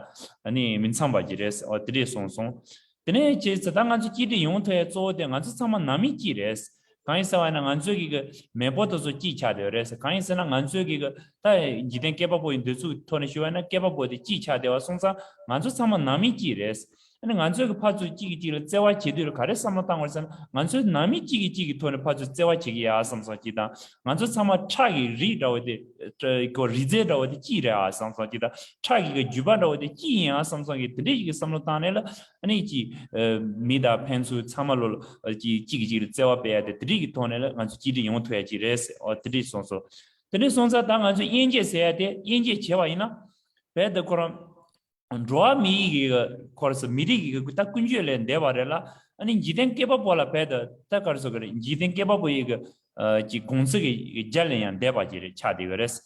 name in somebody or 3 song. The nature is the Dangan GD Yungtue so the answer someone Nami Gires 강의사와는 안쪽이가 매보도서 지차되어서 강의사는 안쪽이가 다 지된 깨바보인데 수 토네 쉬와나 깨바보데 지차되어 송사 안쪽 삼은 남이 지레스 아니 안쪽 파주 지기지를 제와 제대로 가르삼아 땅을선 안쪽 남이 지기 토네 파주 제와 지기야 삼사지다 안쪽 삼아 차기 리라오데 그 리제라오데 지레야 삼사지다 차기가 주바라오데 지야 삼사기 드리기 삼노타네라 아니 지 미다 펜수 참말로 지 지기지를 제와 빼야데 드리기 토네라 안쪽 지리 용토야지 레스 어 드리 송소 드리 송사 당 안쪽 인제세야 돼 인제 제와이나 배드 그럼 draw me course miri 딱 kunjele 내발라 아니 지된 깨봐 볼라 배드 딱 가서 그래 지된 깨봐 보이가 지 공석이 잘려야 대바지를 차디 그래서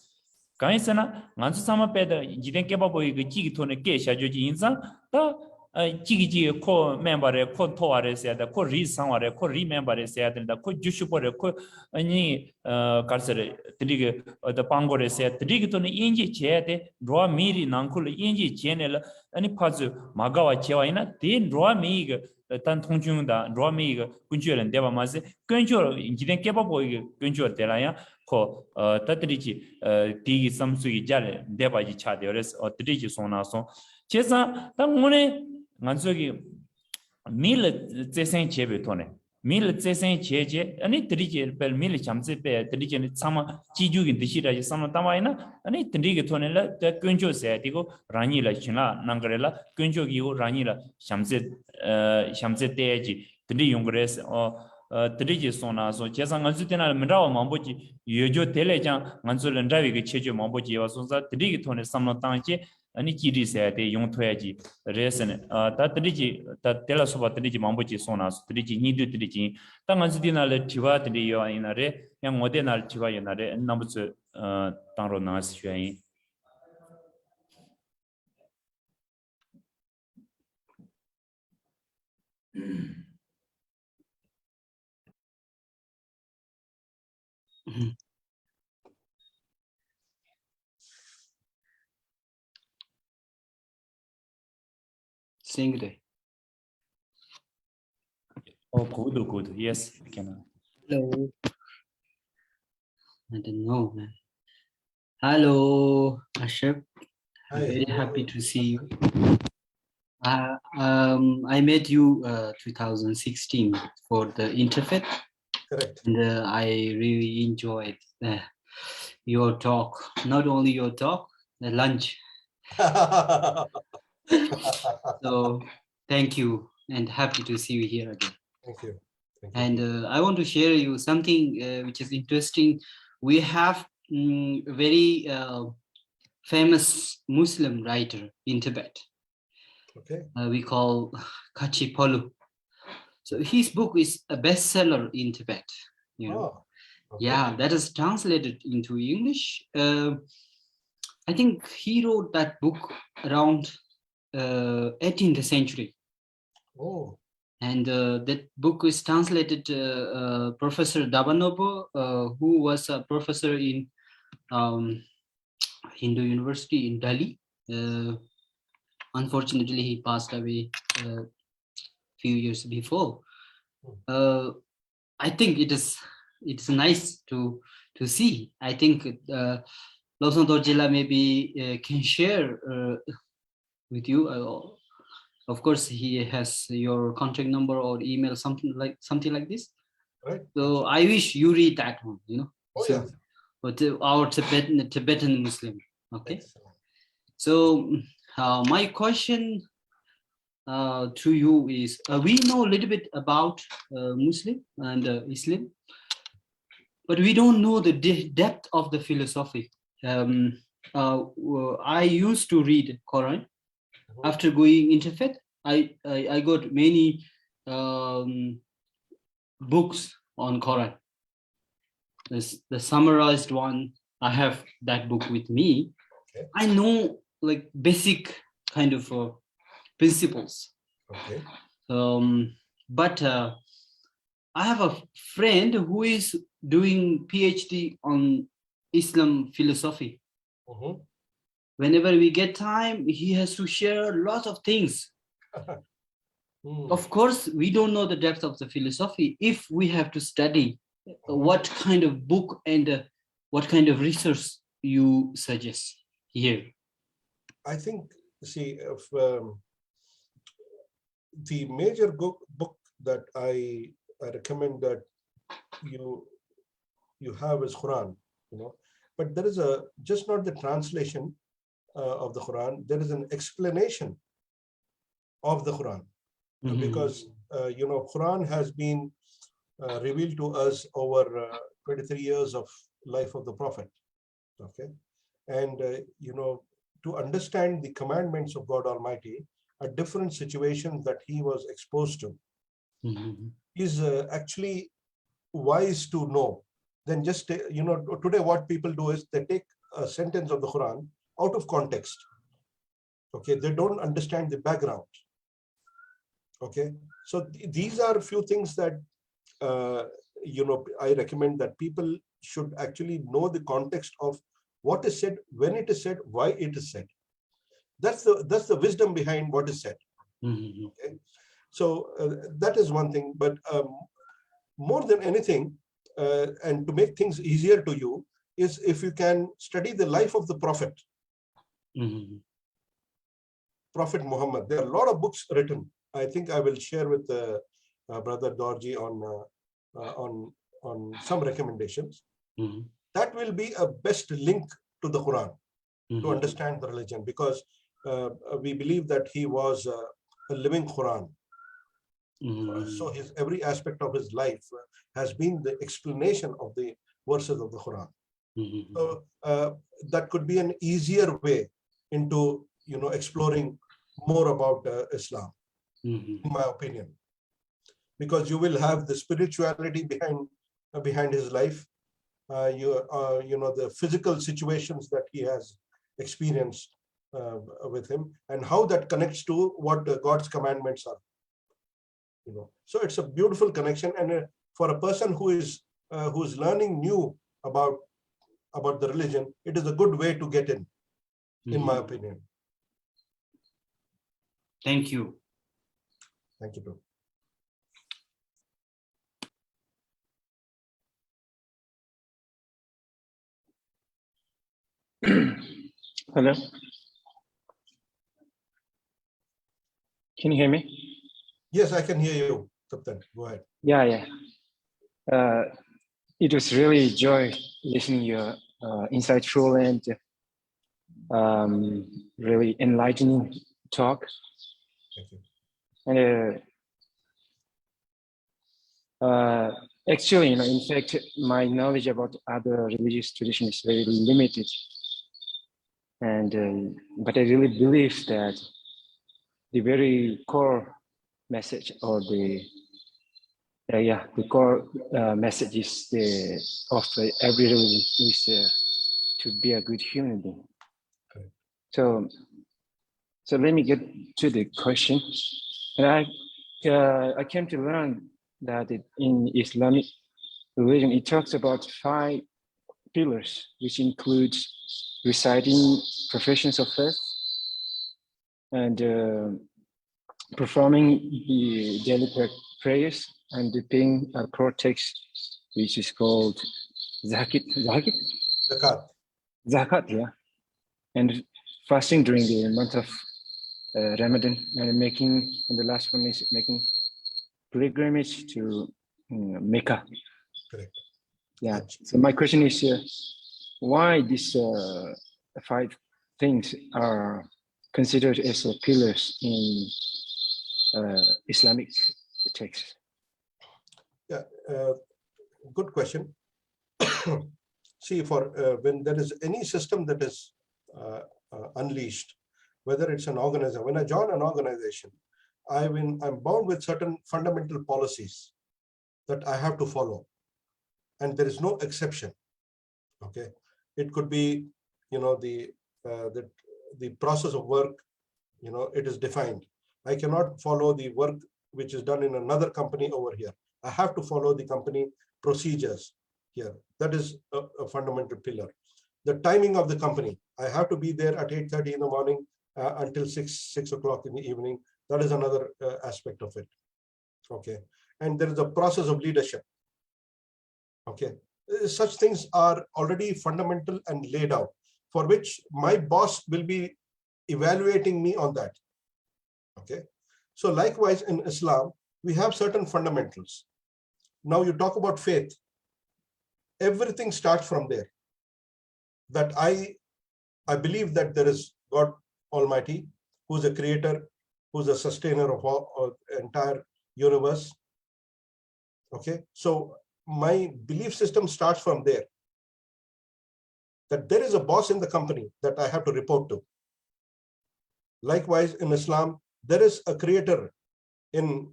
가이스나 만수 삼아 배드 지된 깨봐 보이가 지기 돈에 깨셔주지 인상 다 지기지 코 멤버에 코 토아레스야다 코 리상와레 코 리멤버에스야 된다 코 주슈버레 코 아니 가르스레 드리게 더 방고레스야 드리게 돈에 인지 제야데 로아 미리 난쿨 인지 제네라 아니 파즈 마가와 제와이나 데 로아 미가 단 통중다 로아 미가 군주를 내봐 마세 근조 인지된 깨봐 보이게 근조 되라야 코 따드리지 디기 삼수기 잘 내봐지 차데어레스 드리지 소나소 제사 당문에 만족이 밀 제생 제베 토네 밀 제생 제제 아니 드리게 벨 밀 잠세 빼 드리게 참아 지주기 드시라지 삼아 담아이나 아니 드리게 토네라 근조세 디고 라니라 치나 난그레라 근조기고 라니라 잠세 잠세 때지 드리 용그레스 드리지 소나소 제상 안수테나 미라와 mambo지 여조 텔레장 안수는 라위게 체조 mambo지 와소사 드리게 토네 삼노 땅지 아니 지리세야 돼 용토야지 레슨 다 드리지 다 텔라소바 드리지 mambo지 소나소 드리지 니드 드리지 땅안수디날 지와 드리요 아니나레 양 모데날 지와 이나레 남부스 땅로 나스슈아이 Sing day. Oh, good. Yes, I can. Hello. I don't know, man. Hello, Ashraf. I'm Hi. very happy to see you. I met you 2016 for the Interfaith, Correct. and I really enjoyed your talk. Not only your talk, the lunch. So thank you, and happy to see you here again. Thank you. Thank you. And I want to share you something which is interesting. We have a very famous Muslim writer in Tibet. Okay. We call Kachi Polu. So his book is a bestseller in Tibet. You know, Oh, okay. yeah, that is translated into English. I think he wrote that book around 18th century. Oh, And that book is translated to Professor Dabanobo, who was a professor in Hindu University in Delhi. Unfortunately, he passed away a few years before. I think it's nice to see. I think Lawson Dorjila maybe can share with you. Of course, he has your contact number or email, something like this. right. So I wish you read that one, you know. Oh, So, yeah. but our Tibetan Muslim. Okay. Excellent. So my question to you is, we know a little bit about Muslim and Islam, but we don't know the depth of the philosophy. I used to read Quran. After going Interfaith, I got many books on Quran. The summarized one, I have that book with me. Okay. I know like basic kind of principles. Okay. But I have a friend who is doing PhD on Islam philosophy. Mhm. Whenever we get time, he has to share a lot of things. Hmm. Of course, we don't know the depth of the philosophy. If we have to study what kind of book and what kind of research you suggest here? I think, see, if, the major book that I recommend that you have is Quran, but there is just not the translation of the Quran, there is an explanation of the Quran. Because Quran has been revealed to us over 23 years of life of the Prophet. Okay, and to understand the commandments of God Almighty at different situations that he was exposed to is actually wise to know. Then just today what people do is they take a sentence of the Quran out of context. Okay, they don't understand the background. Okay, so these are a few things that I recommend that people should actually know the context of what is said, when it is said, why it is said. That's the wisdom behind what is said. Okay? So that is one thing. But more than anything, and to make things easier to you, is if you can study the life of the Prophet, Prophet Muhammad. There are a lot of books written. I think I will share with Brother Dorji on some recommendations. That will be a best link to the Quran to understand the religion, because we believe that he was a living Quran. So his every aspect of his life has been the explanation of the verses of the Quran. So that could be an easier way into exploring more about Islam, in my opinion, because you will have the spirituality behind his life, the physical situations that he has experienced with him, and how that connects to what God's commandments are. So it's a beautiful connection, and for a person who is learning new about the religion, it is a good way to get in my opinion. Thank you. Thank you too. Hello. Can you hear me? Yes, I can hear you, Captain. Go ahead. Yeah. It was really joy listening your insightful and really enlightening talk. Thank you. And actually, in fact, my knowledge about other religious traditions is very limited. And but I really believe that the very core message, or the core message is of every religion is to be a good human being. Okay. So let me get to the question. And I came to learn that in Islamic religion, it talks about 5 pillars, which includes reciting professions of faith and performing the daily prayers and paying a protest, which is called zakat, yeah, and fasting during the month of Ramadan, and the last one is making pilgrimage to Mecca. Correct. Yeah. So my question is, why these 5 things are considered as pillars in Islamic texts? Yeah, good question. See, for when there is any system that is unleashed, whether it's an organization, when I join an organization, I'm bound with certain fundamental policies that I have to follow, and there is no exception. Okay, it could be, the process of work, it is defined. I cannot follow the work which is done in another company over here. I have to follow the company procedures here. That is a fundamental pillar. The timing of the company, I have to be there at 8:30 in the morning until 6 o'clock in the evening. That is another aspect of it. Okay, and there is a process of leadership. Okay, such things are already fundamental and laid out, for which my boss will be evaluating me on that. Okay, so likewise in Islam, we have certain fundamentals. Now you talk about faith. Everything starts from there. That I believe that there is God Almighty, who's a creator, who's a sustainer of all entire universe. Okay, so my belief system starts from there. That there is a boss in the company that I have to report to. Likewise, in Islam, there is a creator in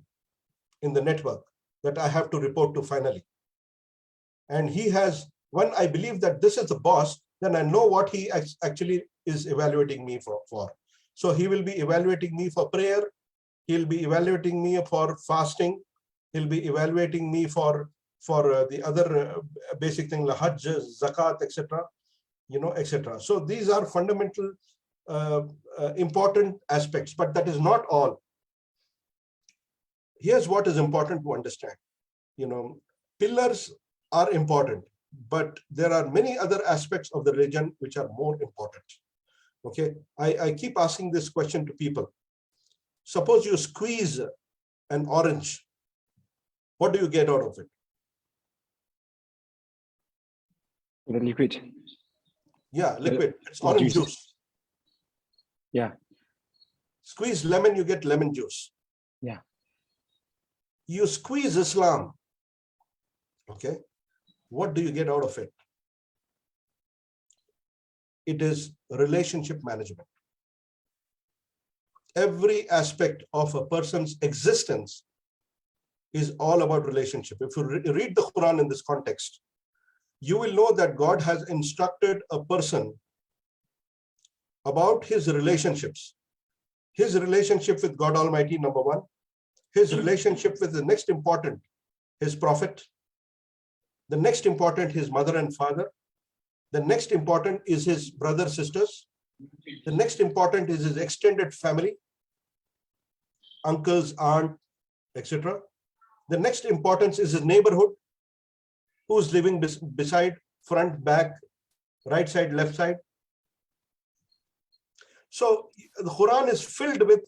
the network that I have to report to finally. And he has, when I believe that this is the boss, then I know what he actually is evaluating me for. So he will be evaluating me for prayer. He'll be evaluating me for fasting. He'll be evaluating me for the other basic thing, like Hajj, Zakat, etc. Etc. So these are fundamental, important aspects, but that is not all. Here's what is important to understand. Pillars are important, but there are many other aspects of the religion which are more important. Okay, I keep asking this question to people. Suppose you squeeze an orange, what do you get out of it? The liquid. Yeah, liquid. It's the orange juice. juice. Yeah. Squeeze lemon, you get lemon juice. Yeah. You squeeze Islam. Okay. What do you get out of it? It is relationship management. Every aspect of a person's existence is all about relationship. If you read the Quran in this context, you will know that God has instructed a person about his relationships. His relationship with God Almighty, number one. His relationship with the next important, his prophet. The next important, his mother and father. The next important is his brothers, sisters. The next important is his extended family, uncles, aunt, etc. The next importance is his neighborhood, who's living beside, front, back, right side, left side. So the Quran is filled with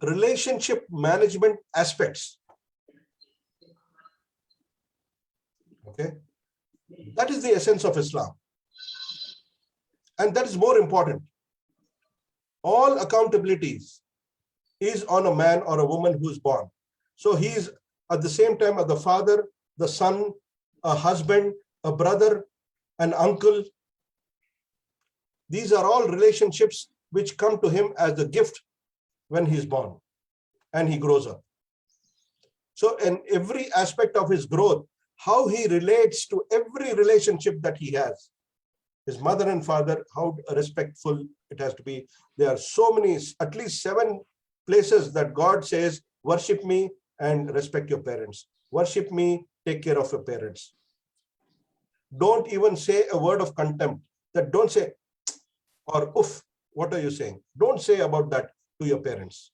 relationship management aspects. Okay, that is the essence of Islam. And that is more important. All accountabilities is on a man or a woman who is born. So he is at the same time the father, the son, a husband, a brother, an uncle. These are all relationships which come to him as a gift when he is born and he grows up. So in every aspect of his growth, how he relates to every relationship that he has, his mother and father, how respectful it has to be. There are so many, at least 7 places that God says, worship me and respect your parents. Worship me, take care of your parents. Don't even say a word of contempt. That don't say, or oof, what are you saying? Don't say about that to your parents.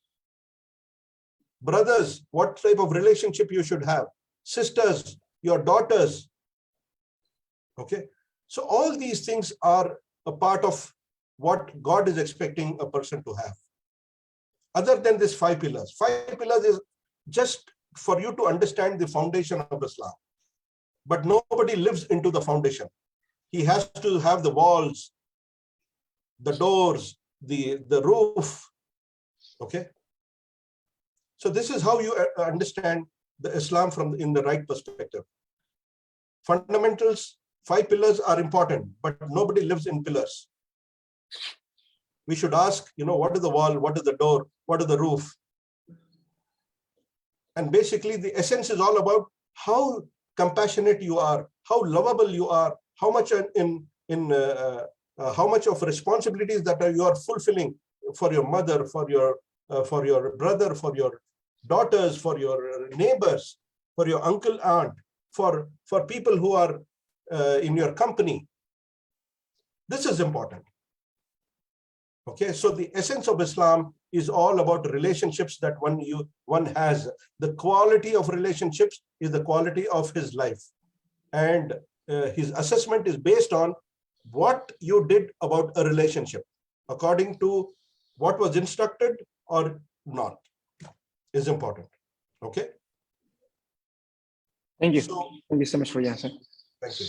Brothers, what type of relationship you should have. Sisters, your daughters. Okay. So all these things are a part of what God is expecting a person to have. Other than this 5 pillars. 5 pillars is just for you to understand the foundation of Islam. But nobody lives into the foundation. He has to have the walls, the doors, the roof. Okay. So this is how you understand the Islam in the right perspective. Fundamentals, 5 pillars are important, but nobody lives in pillars. We should ask, what is the wall? What is the door? What is the roof? And basically the essence is all about how compassionate you are, how lovable you are, how much how much of responsibilities that you are fulfilling for your mother, for your brother, for your daughters, for your neighbors, for your uncle, aunt, for people who are in your company. This is important. Okay, so the essence of Islam is all about relationships that one has. The quality of relationships is the quality of his life. and his assessment is based on what you did about a relationship, according to what was instructed or not, is important. Okay. Thank you. So, Thank you so much for your answer. thank you.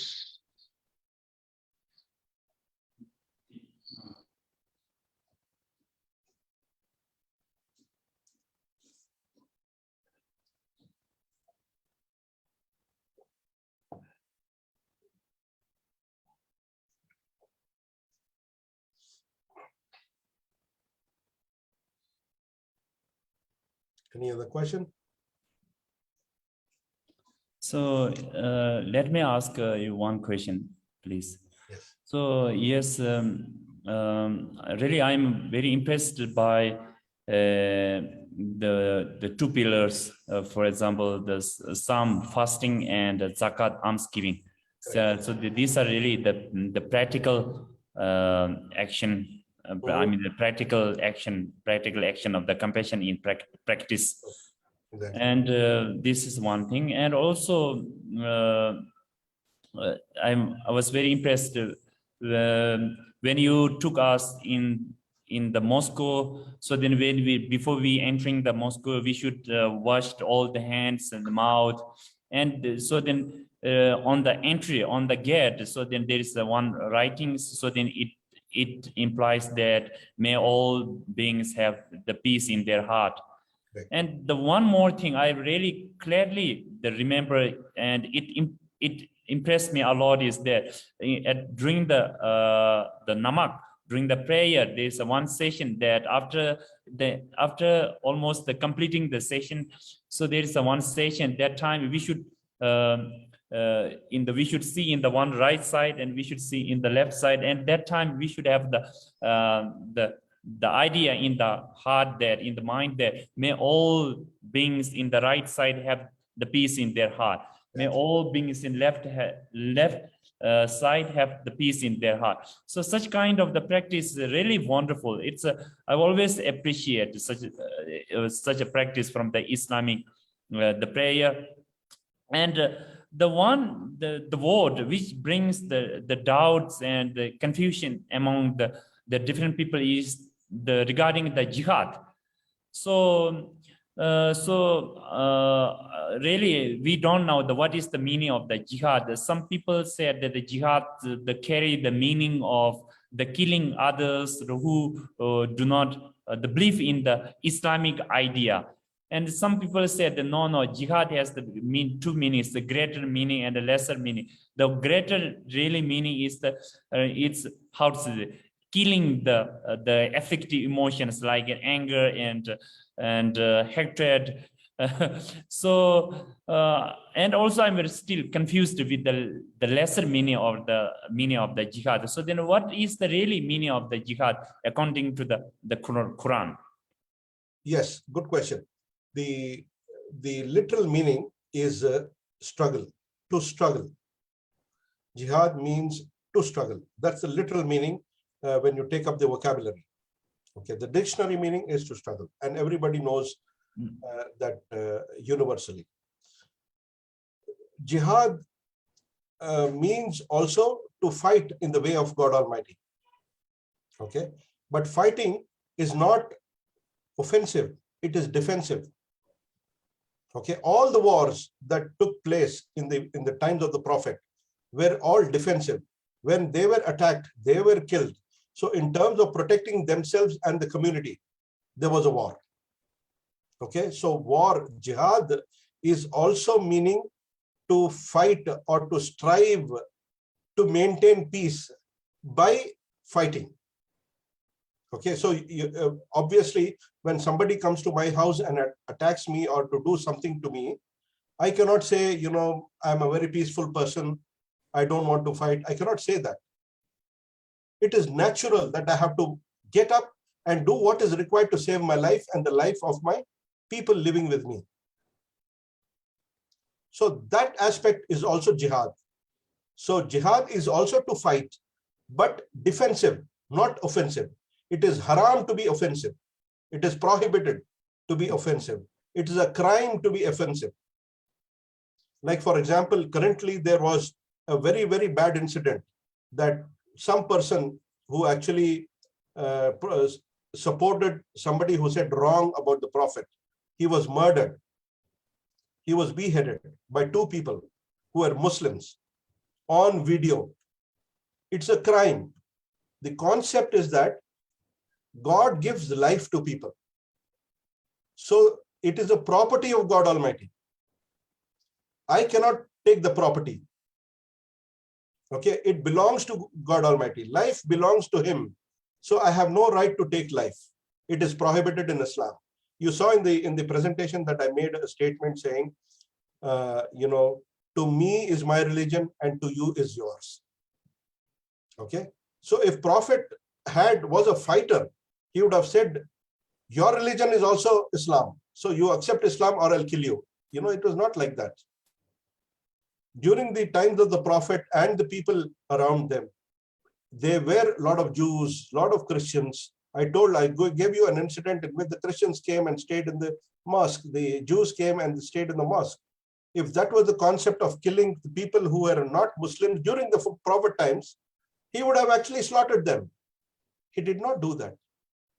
Any other question? So let me ask you one question, please. Yes. So yes, really, I'm very impressed by the two pillars. For example, the Psalm fasting and Zakat almsgiving. So these are really the practical action. I mean, the practical action of the compassion in practice. Exactly. And this is one thing. And also, I was very impressed when you took us in the Moscow. So then before we entering the Moscow, we should wash all the hands and the mouth. And so then on the entry, on the gate, so then there is the one writing. So then it implies that may all beings have the peace in their heart. Right. And the one more thing I really clearly remember, and it impressed me a lot, is that during the namak, during the prayer, there's one session that after almost completing the session, so there is one session that time we should we should see in the one right side and we should see in the left side, and that time we should have the idea in the heart, that in the mind, that may all beings in the right side have the peace in their heart. May all beings in left side have the peace in their heart. So such kind of the practice is really wonderful. It's I always appreciate such a practice from the Islamic the prayer. And the word which brings the doubts and the confusion among the different people is regarding the jihad. So really we don't know what is the meaning of the jihad. Some people said that the jihad carry the meaning of the killing others who do not the belief in the Islamic idea. And some people said that no, jihad has two meanings, the greater meaning and the lesser meaning. The greater really meaning is it's how to say, killing the afflictive emotions like anger and hatred. So and also I'm still confused with the lesser meaning of the jihad. So then what is the really meaning of the jihad according to the Quran? Yes, good question. The literal meaning is struggle, to struggle. Jihad means to struggle. That's the literal meaning when you take up the vocabulary. Okay, the dictionary meaning is to struggle, and everybody knows that universally. Jihad means also to fight in the way of God Almighty. Okay, but fighting is not offensive, it is defensive. Okay, all the wars that took place in the times of the Prophet were all defensive. When they were attacked, they were killed. So in terms of protecting themselves and the community, there was a war. Okay, so war, jihad, is also meaning to fight or to strive to maintain peace by fighting. Okay, so obviously, when somebody comes to my house and attacks me or to do something to me, I cannot say, you know, I'm a very peaceful person, I don't want to fight. I cannot say that. It is natural that I have to get up and do what is required to save my life and the life of my people living with me. So that aspect is also jihad. So jihad is also to fight, but defensive, not offensive. It is haram to be offensive. It is prohibited to be offensive. It is a crime to be offensive. Like, for example, currently there was a very, very bad incident that some person who actually supported somebody who said wrong about the Prophet, he was murdered. He was beheaded by two people who were Muslims on video. It's a crime. The concept is that God gives life to people. So it is a property of God Almighty. I cannot take the property. Okay, it belongs to God Almighty. Life belongs to Him. So I have no right to take life. It is prohibited in Islam. You saw in the presentation that I made a statement saying, to me is my religion and to you is yours. Okay, so if Prophet was a fighter, he would have said, your religion is also Islam. So you accept Islam or I'll kill you. It was not like that. During the times of the Prophet and the people around them, there were a lot of Jews, a lot of Christians. I gave you an incident in which the Christians came and stayed in the mosque. The Jews came and stayed in the mosque. If that was the concept of killing the people who were not Muslims during the Prophet times, he would have actually slaughtered them. He did not do that.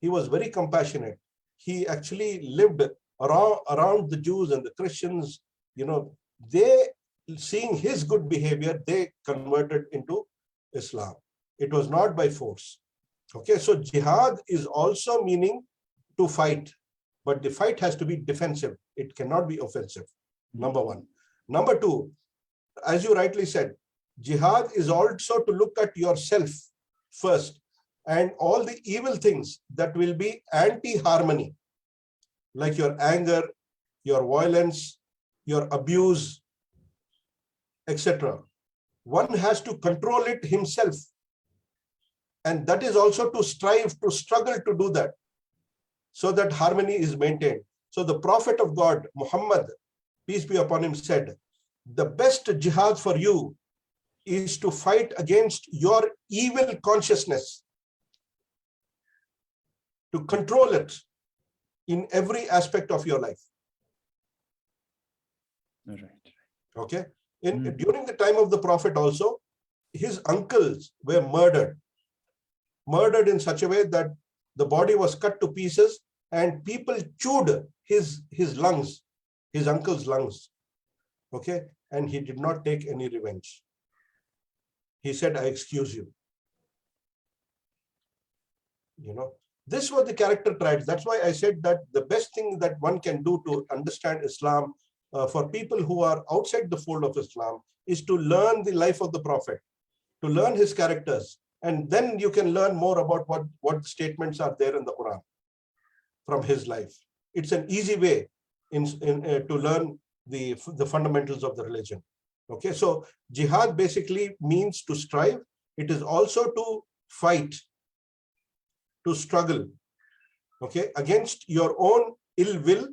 He was very compassionate. He actually lived around the Jews and the Christians. They, seeing his good behavior, they converted into Islam. It was not by force. Okay, so jihad is also meaning to fight, but the fight has to be defensive. It cannot be offensive. Number one. Number two, as you rightly said, jihad is also to look at yourself first and all the evil things that will be anti-harmony, like your anger, your violence, your abuse, etc. One has to control it himself. And that is also to strive, to struggle to do that, so that harmony is maintained. So the Prophet of God, Muhammad, peace be upon him, said, the best jihad for you is to fight against your evil consciousness, to control it in every aspect of your life. Right. Okay. During the time of the Prophet also, his uncles were murdered in such a way that the body was cut to pieces and people chewed his lungs, his uncle's lungs. Okay. And he did not take any revenge. He said, I excuse you. This was the character traits. That's why I said that the best thing that one can do to understand Islam for people who are outside the fold of Islam is to learn the life of the Prophet, to learn his characters. And then you can learn more about what statements are there in the Quran from his life. It's an easy way to learn the fundamentals of the religion. Okay, so jihad basically means to strive. It is also to fight, to struggle, okay, against your own ill will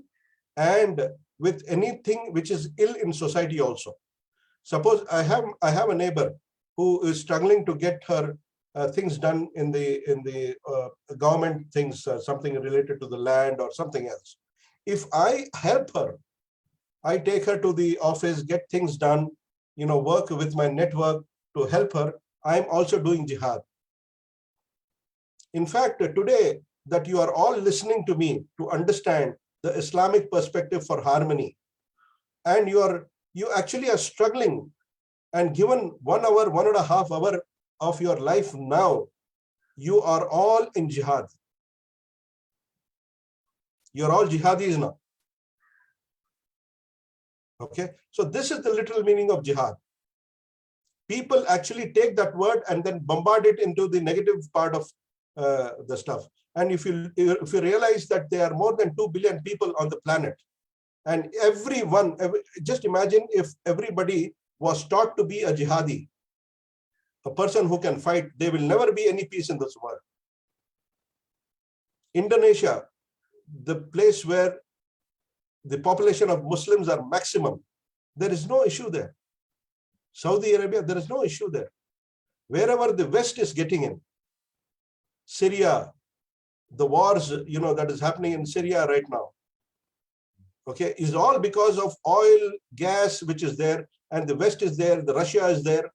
and with anything which is ill in society also. Suppose I have a neighbor who is struggling to get her things done in the government things, something related to the land or something else. If I help her, I take her to the office, get things done, work with my network to help her, I'm also doing jihad. In fact, today that you are all listening to me to understand the Islamic perspective for harmony, and you actually are struggling and given 1 hour, 1.5 hours of your life now, you are all in jihad. You're all jihadis now. Okay, so this is the literal meaning of jihad. People actually take that word and then bombard it into the negative part of the stuff. And if you realize that there are more than 2 billion people on the planet, and just imagine if everybody was taught to be a jihadi, a person who can fight, there will never be any peace in this world. Indonesia, the place where the population of Muslims are maximum, there is no issue there. Saudi Arabia, there is no issue there. Wherever the West is getting in, Syria, the wars, that is happening in Syria right now. okay, is all because of oil, gas, which is there, and the West is there, the Russia is there,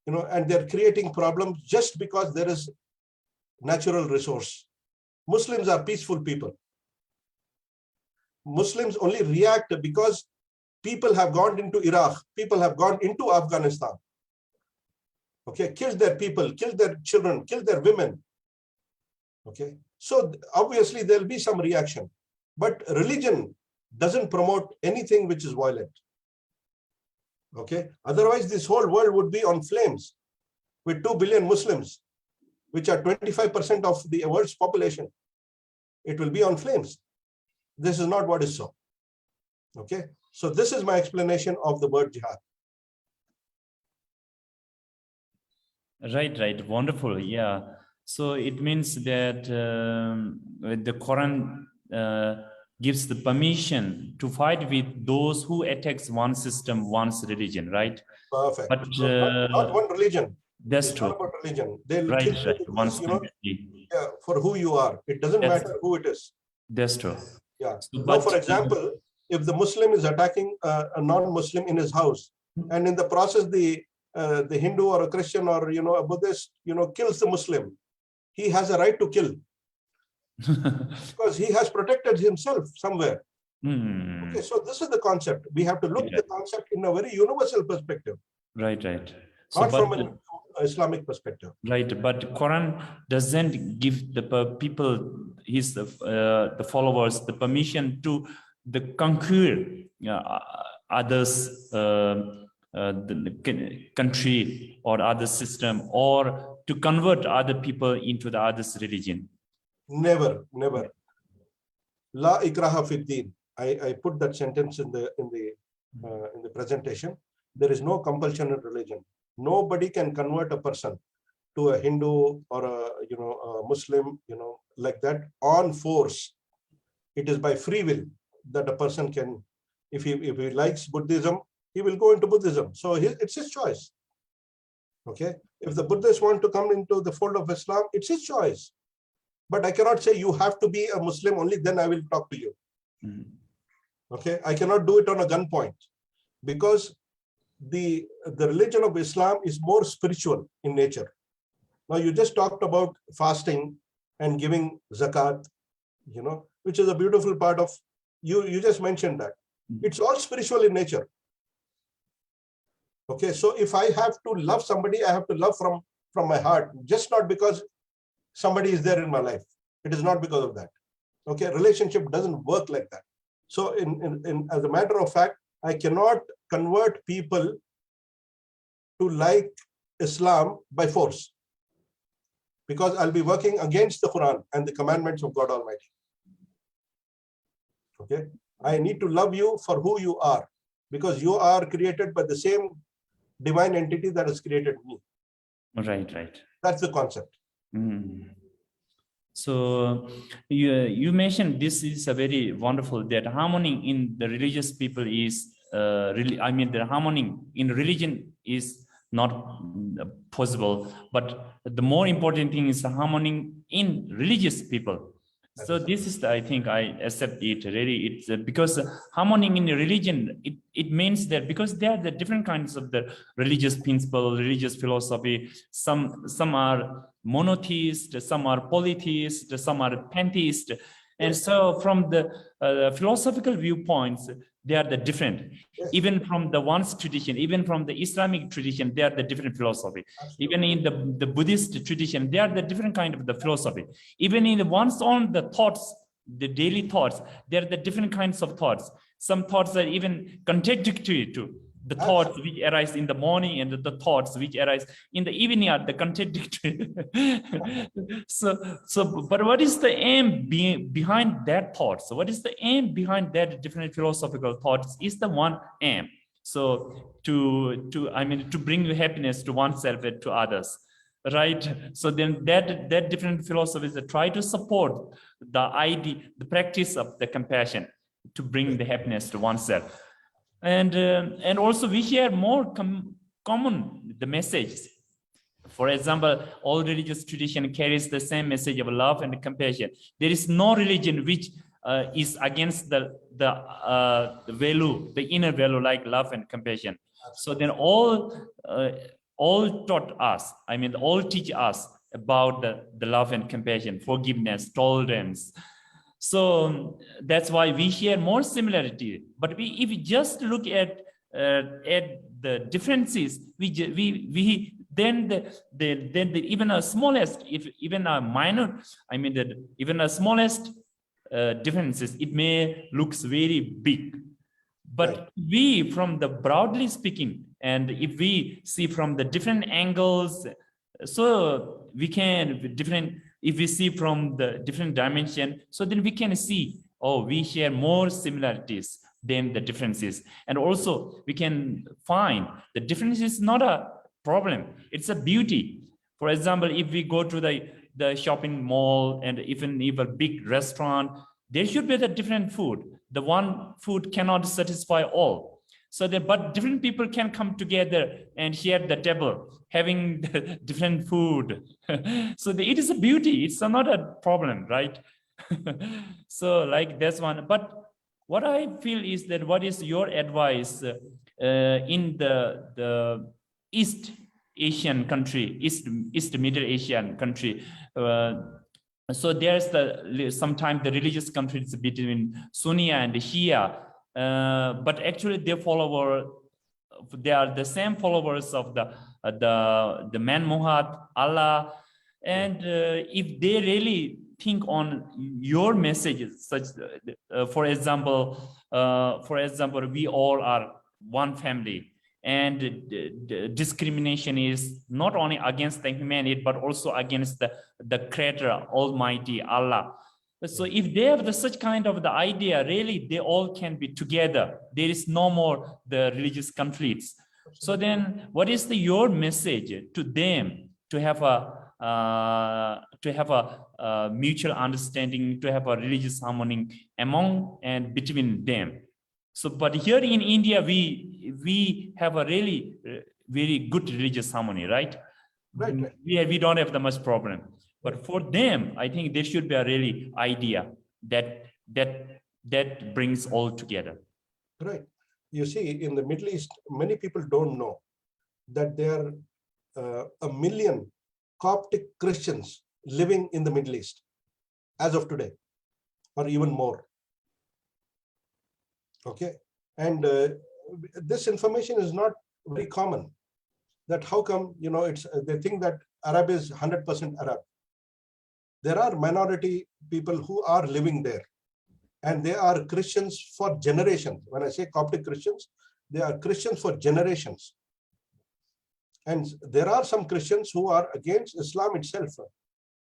you know, and they're creating problems just because there is natural resource. Muslims are peaceful people. Muslims only react because people have gone into Iraq, people have gone into Afghanistan, okay, killed their people, killed their children, killed their women, okay. So obviously there'll be some reaction, but religion doesn't promote anything which is violent, okay. Otherwise this whole world would be on flames with 2 billion Muslims, which are 25% of the world's population. It will be on flames. This is not what is so, okay. So this is my explanation of the word jihad. Right. Wonderful. Yeah. So it means that the Quran gives the permission to fight with those who attacks one system, one's religion, right? Perfect. But Not one religion. that's It's true. not about religion. They'll Right. kill you because, One's you know, community. yeah, for who you are. It doesn't That's- matter who it is. That's true. Yeah. So, Now, but- for example, if the Muslim is attacking a non-Muslim in his house, and in the process the Hindu or a Christian or, you know, a Buddhist, you know, kills the Muslim, he has a right to kill because he has protected himself somewhere. Hmm. Okay, so this is the concept. We have to look Yeah. the concept in a very universal perspective, Right. So, not from but an Islamic perspective. right, but Quran doesn't give the people, the followers, the permission to conquer others, the country or other system, or to convert other people into the other's religion. Never. La ikraha fid din. I put that sentence in the presentation. There is no compulsion in religion. Nobody can convert a person to a Hindu or a Muslim, you know, like that on force. It is by free will that a person can, if he likes Buddhism, he will go into Buddhism. So it's his choice. Okay. If the Buddhists want to come into the fold of Islam, it's his choice. But I cannot say you have to be a Muslim only, then I will talk to you. Mhm. Okay. I cannot do it on a gunpoint because the religion of Islam is more spiritual in nature. Now you just talked about fasting and giving zakat, you know, which is a beautiful part of, you just mentioned that. It's all spiritual in nature. Okay, so if I have to love somebody, I have to love from my heart, just not because somebody is there in my life. It is not because of that. Okay, relationship doesn't work like that. So in as a matter of fact, I cannot convert people to like Islam by force, because I'll be working against the Quran and the commandments of God Almighty. Okay, I need to love you for who you are, because you are created by the same divine entity that has created me. Right. That's the concept. Mm. So you mentioned this is a very wonderful, that harmony in the religious people is really, I mean, the harmony in religion is not possible, but the more important thing is the harmony in religious people. So this is I think I accept it really. It's because harmony in religion, it means that because there are the different kinds of the religious principle, religious philosophy. Some are monotheist, some are polytheist, some are pantheist, and so from the philosophical viewpoints, they are the different. Yes. Even from the one's tradition, even from the Islamic tradition, they are the different philosophy. Absolutely. Even in the Buddhist tradition, they are the different kind of the philosophy. Even in the one's on the thoughts, the daily thoughts, they are the different kinds of thoughts. Some thoughts are even contradictory to the thoughts which arise in the morning, and the thoughts which arise in the evening are the contradictory. But what is the aim behind that thought? So what is the aim behind that different philosophical thoughts is the one aim. So to bring happiness to oneself and to others. Right. So then that different philosophies that try to support the idea, the practice of the compassion to bring the happiness to oneself. And also we share more common the messages. For example, all religious tradition carries the same message of love and compassion. There is no religion which is against the value, the inner value like love and compassion. So then all taught us, I mean, all teach us about the love and compassion, forgiveness, tolerance. So that's why we share more similarity. But if we just look at the differences, then even a smallest, if even a minor, I mean that even a smallest differences, it may looks very big. But we, from the broadly speaking, and if we see from the different angles, so we can if we see from the different dimension, so then we can see, oh, we share more similarities than the differences. And also we can find the difference is not a problem, it's a beauty. For example, if we go to the shopping mall and even a big restaurant, there should be the different food. The one food cannot satisfy all. So but different people can come together and share the table, having the different food. So it is a beauty. It's not a problem, right? So like that's one. But what I feel is that what is your advice in the East Asian country, East Middle Asian country? So there's sometimes the religious conflicts between Sunni and Shia, but actually they are the same followers of the man Muhammad, Allah, and if they really think on your messages, such for example, we all are one family. And discrimination is not only against the humanity, but also against the Creator, Almighty Allah. So if they have such kind of the idea, really, they all can be together. There is no more the religious conflicts. So then, what is your message to them to have a mutual understanding, to have a religious harmony among and between them? So, but here in India, we have a really very good religious harmony, right? Right. We don't have that much problem. But for them, I think there should be a really idea that brings all together. Right. You see, in the Middle East, many people don't know that there are 1 million Coptic Christians living in the Middle East as of today, or even more. Okay, and this information is not very common. That how come, they think that Arab is 100% Arab. There are minority people who are living there, and they are Christians for generations. When I say Coptic Christians, they are Christians for generations. And there are some Christians who are against Islam itself.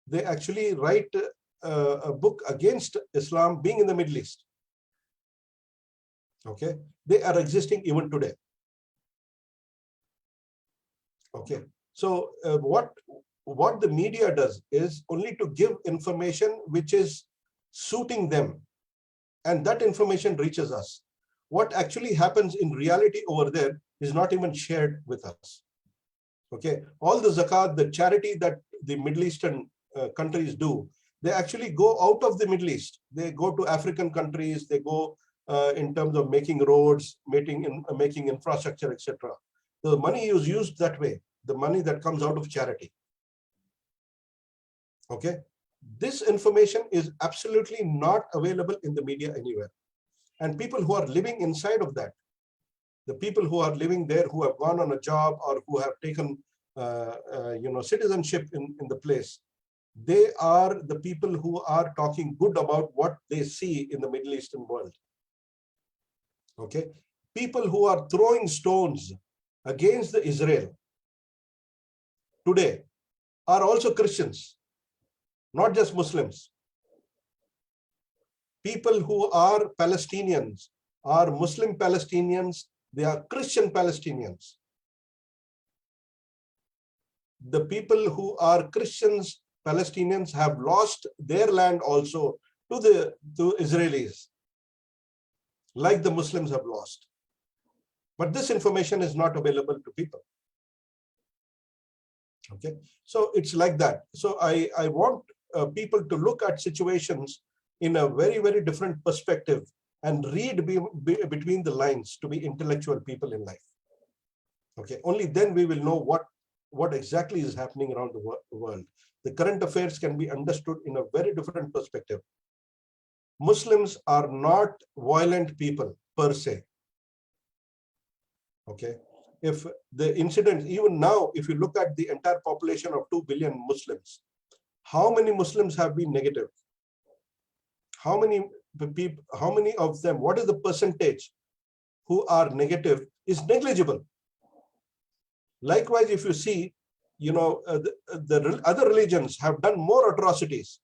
They actually write a book against Islam being in the Middle East. Okay, they are existing even today. Okay, so what the media does is only to give information which is suiting them, and that information reaches us. What actually happens in reality over there is not even shared with us. Okay, all the zakat, the charity that the Middle Eastern countries do, they actually go out of the Middle East. They go to African countries, they go in terms of making roads, making infrastructure, etc. The money is used that way, the money that comes out of charity. Okay, this information is absolutely not available in the media anywhere. And people who are living inside of that, the people who are living there, who have gone on a job or who have taken citizenship in the place, they are the people who are talking good about what they see in the Middle Eastern world. Okay, people who are throwing stones against the Israel today are also Christians, not just Muslims. People who are Palestinians are Muslim Palestinians, they are Christian Palestinians. The people who are Christians, Palestinians, have lost their land also to Israelis, like the Muslims have lost. But this information is not available to people. Okay, so it's like that. So I want people to look at situations in a very, very different perspective and read between the lines to be intellectual people in life. Okay, only then we will know what exactly is happening around the world. The current affairs can be understood in a very different perspective. Muslims are not violent people per se. Okay, if the incident, even now, if you look at the entire population of 2 billion Muslims, how many Muslims have been negative? How many people, how many of them, what is the percentage who are negative is negligible. Likewise, if you see, the other religions have done more atrocities.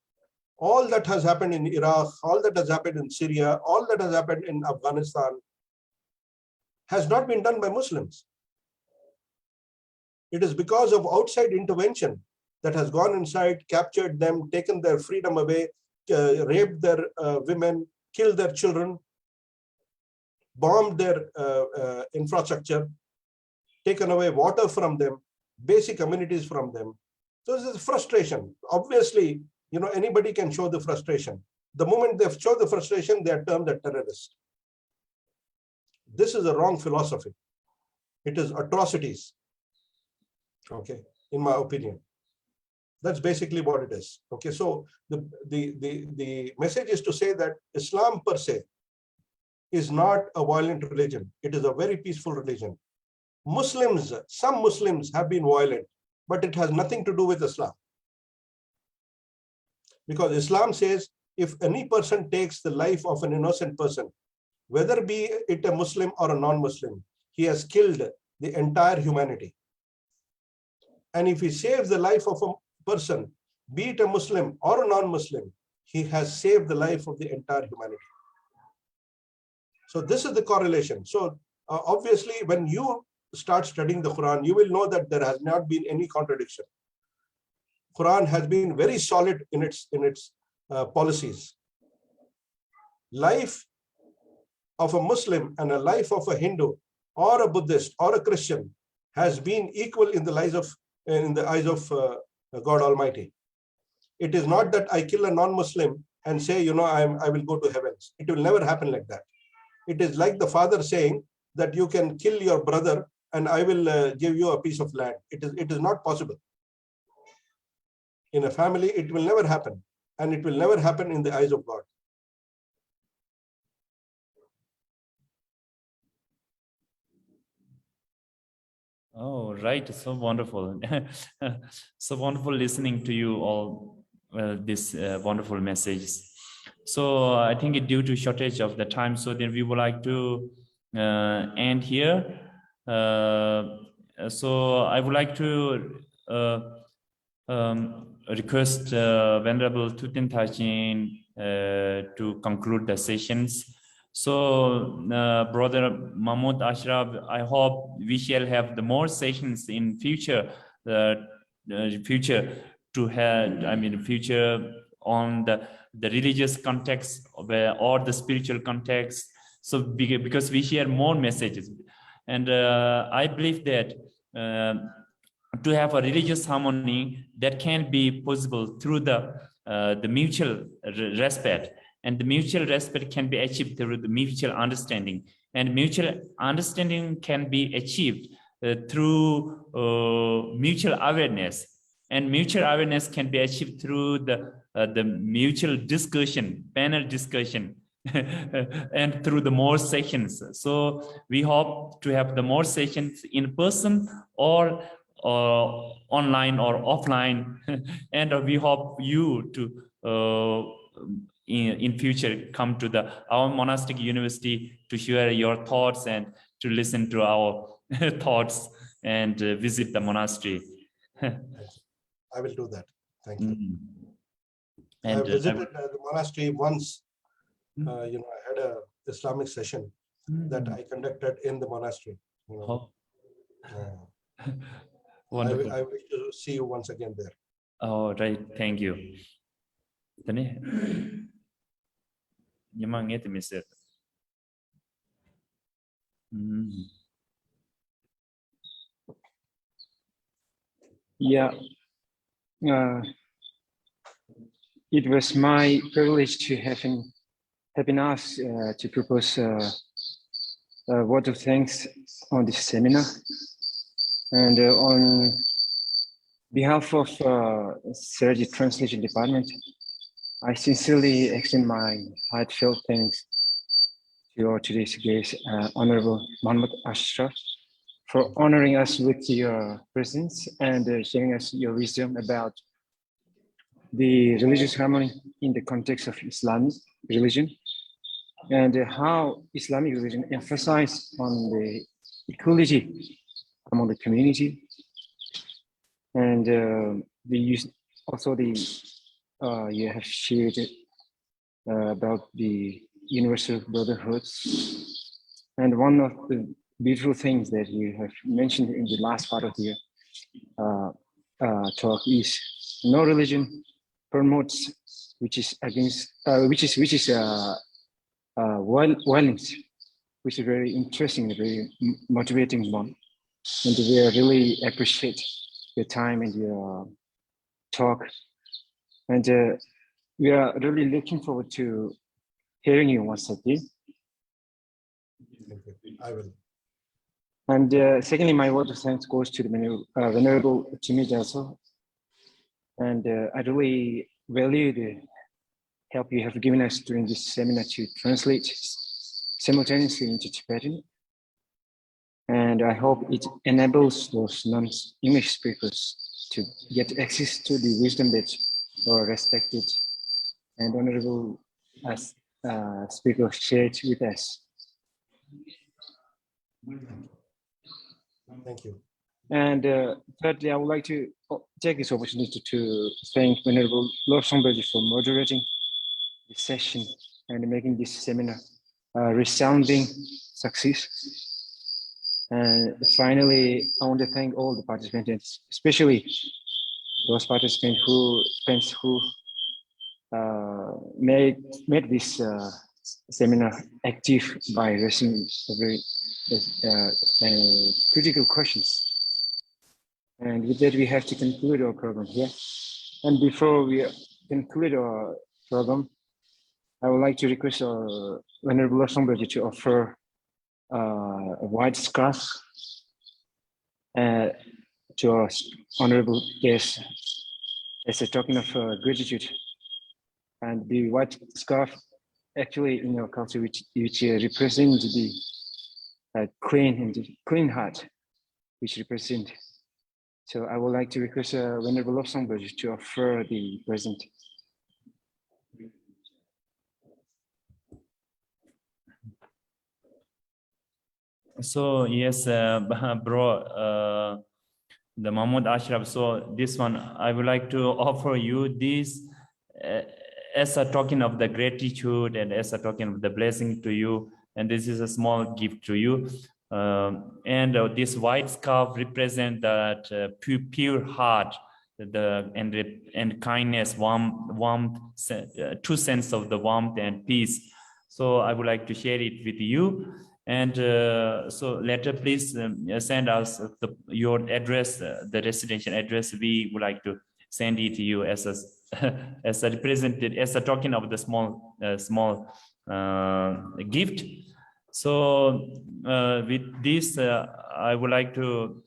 All that has happened in Iraq, all that has happened in Syria, all that has happened in Afghanistan has not been done by Muslims. It is because of outside intervention that has gone inside, captured them, taken their freedom away, raped their women, killed their children, bombed their infrastructure, taken away water from them, basic amenities from them. So this is frustration. Obviously, anybody can show the frustration. The moment they show the frustration, they are termed as terrorists. This is a wrong philosophy. It is atrocities. Okay, in my opinion. That's basically what it is. Okay, so the message is to say that Islam per se is not a violent religion. It is a very peaceful religion. Muslims, some Muslims have been violent, but it has nothing to do with Islam. Because Islam says, if any person takes the life of an innocent person, whether be it a Muslim or a non-Muslim, he has killed the entire humanity. And if he saves the life of a person, be it a Muslim or a non-Muslim, he has saved the life of the entire humanity. So this is the correlation. So obviously, when you start studying the Quran, you will know that there has not been any contradiction. Quran has been very solid in its policies. Life of a Muslim and a life of a Hindu or a Buddhist or a Christian has been equal in the eyes of God Almighty. It is not that I kill a non-Muslim and say, I will go to heavens. It will never happen like that. It is like the father saying that you can kill your brother and I will give you a piece of land. It is not possible. In a family, it will never happen. And it will never happen in the eyes of God. Oh, right. So wonderful. So wonderful listening to you all, this wonderful messages. So I think due to shortage of the time, so then we would like to end here. So I would like to request Venerable Tutin Thachin to conclude the sessions. So, Brother Mahmoud Ashraf, I hope we shall have the more sessions in future, future to have, future on the religious context or the spiritual context. So, because we share more messages. And I believe that to have a religious harmony that can be possible through the mutual respect. And the mutual respect can be achieved through the mutual understanding. And mutual understanding can be achieved through mutual awareness. And mutual awareness can be achieved through the mutual discussion, panel discussion, and through the more sessions. So we hope to have the more sessions in person or online or offline. And we hope you to in future come to our monastic university to share your thoughts and to listen to our thoughts and visit the monastery. I will do that. Thank you. And I visited the monastery once. I had a Islamic session that I conducted in the monastery. Wonderful. I wish to see you once again there. Oh, right. Thank you. Yeah. it was my privilege to having asked to propose a word of thanks on this seminar. And on behalf of Sergi Translation Department, I sincerely extend my heartfelt thanks to your today's guest, Honorable Mohammad Ashraf, for honoring us with your presence and sharing us your wisdom about the religious harmony in the context of Islamic religion, and how Islamic religion emphasizes on the equality among the community, and you have shared about the universal brotherhood. And one of the beautiful things that you have mentioned in the last part of the talk is no religion promotes which is against violence, which is very interesting, very motivating one. And we really appreciate your time and your talk. And we are really looking forward to hearing you once again. Thank you. I will. And secondly, my word of thanks goes to the Venerable Jimmy Jalso. And I really value the help you have given us during this seminar to translate simultaneously into Tibetan. And I hope it enables those non-English speakers to get access to the wisdom that our respected and honorable speaker shared with us. Thank you. And thirdly, I would like to take this opportunity to thank Venerable Lord Songberji for moderating this session and making this seminar a resounding success. And finally, I want to thank all the participants, especially those participants who made this seminar active by raising very critical questions. And with that, we have to conclude our program here. And before we conclude our program, I would like to request our Venerable Lord Songberji to offer a white scarf to our honorable guest as a token of gratitude. And the white scarf, actually in our culture, which represents the queen and the queen heart, which represent. So I would like to request Venerable Lord Songberji to offer the present. So yes, bro, the Mahmoud Ashraf. So this one, I would like to offer you this as a token of the gratitude and as a token of the blessing to you. And this is a small gift to you. And this white scarf represents that pure heart, and kindness, warmth, true sense of the warmth and peace. So I would like to share it with you. And so later, please send us your address, the residential address. We would like to send it to you as a represented, as a token of the small gift. So with this, I would like to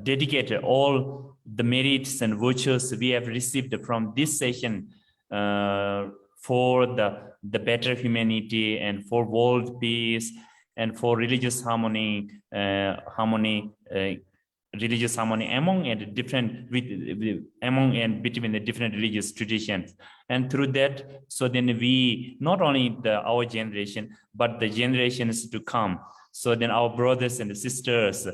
dedicate all the merits and virtues we have received from this session for the better humanity and for world peace and for religious harmony, religious harmony among and between the different religious traditions. And through that, so then we, not only our generation, but the generations to come, so then our brothers and sisters,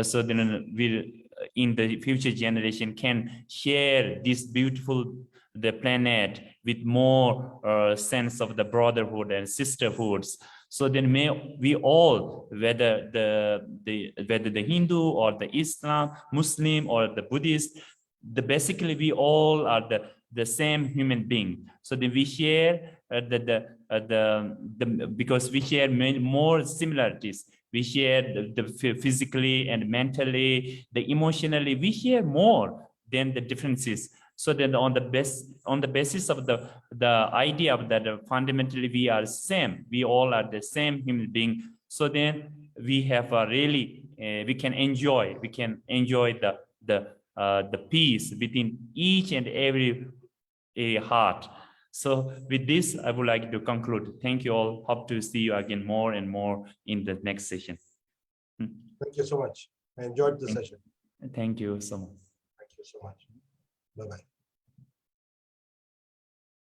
so then we in the future generation can share this beautiful the planet with more sense of the brotherhood and sisterhoods. So then may we all, whether the Hindu or the Islam, Muslim or the Buddhist, basically we all are the same human being. So then we share because we share more similarities. We share the physically and mentally, the emotionally, we share more than the differences. So then on the basis of the idea of that fundamentally we are same, we all are the same human being. So then we have a really we can enjoy the peace within each and every heart. So with this, I would like to conclude. Thank you all. Hope to see you again more and more in the next session. Thank you so much. I enjoyed the session. Thank you so much. Thank you so much. Bye-bye.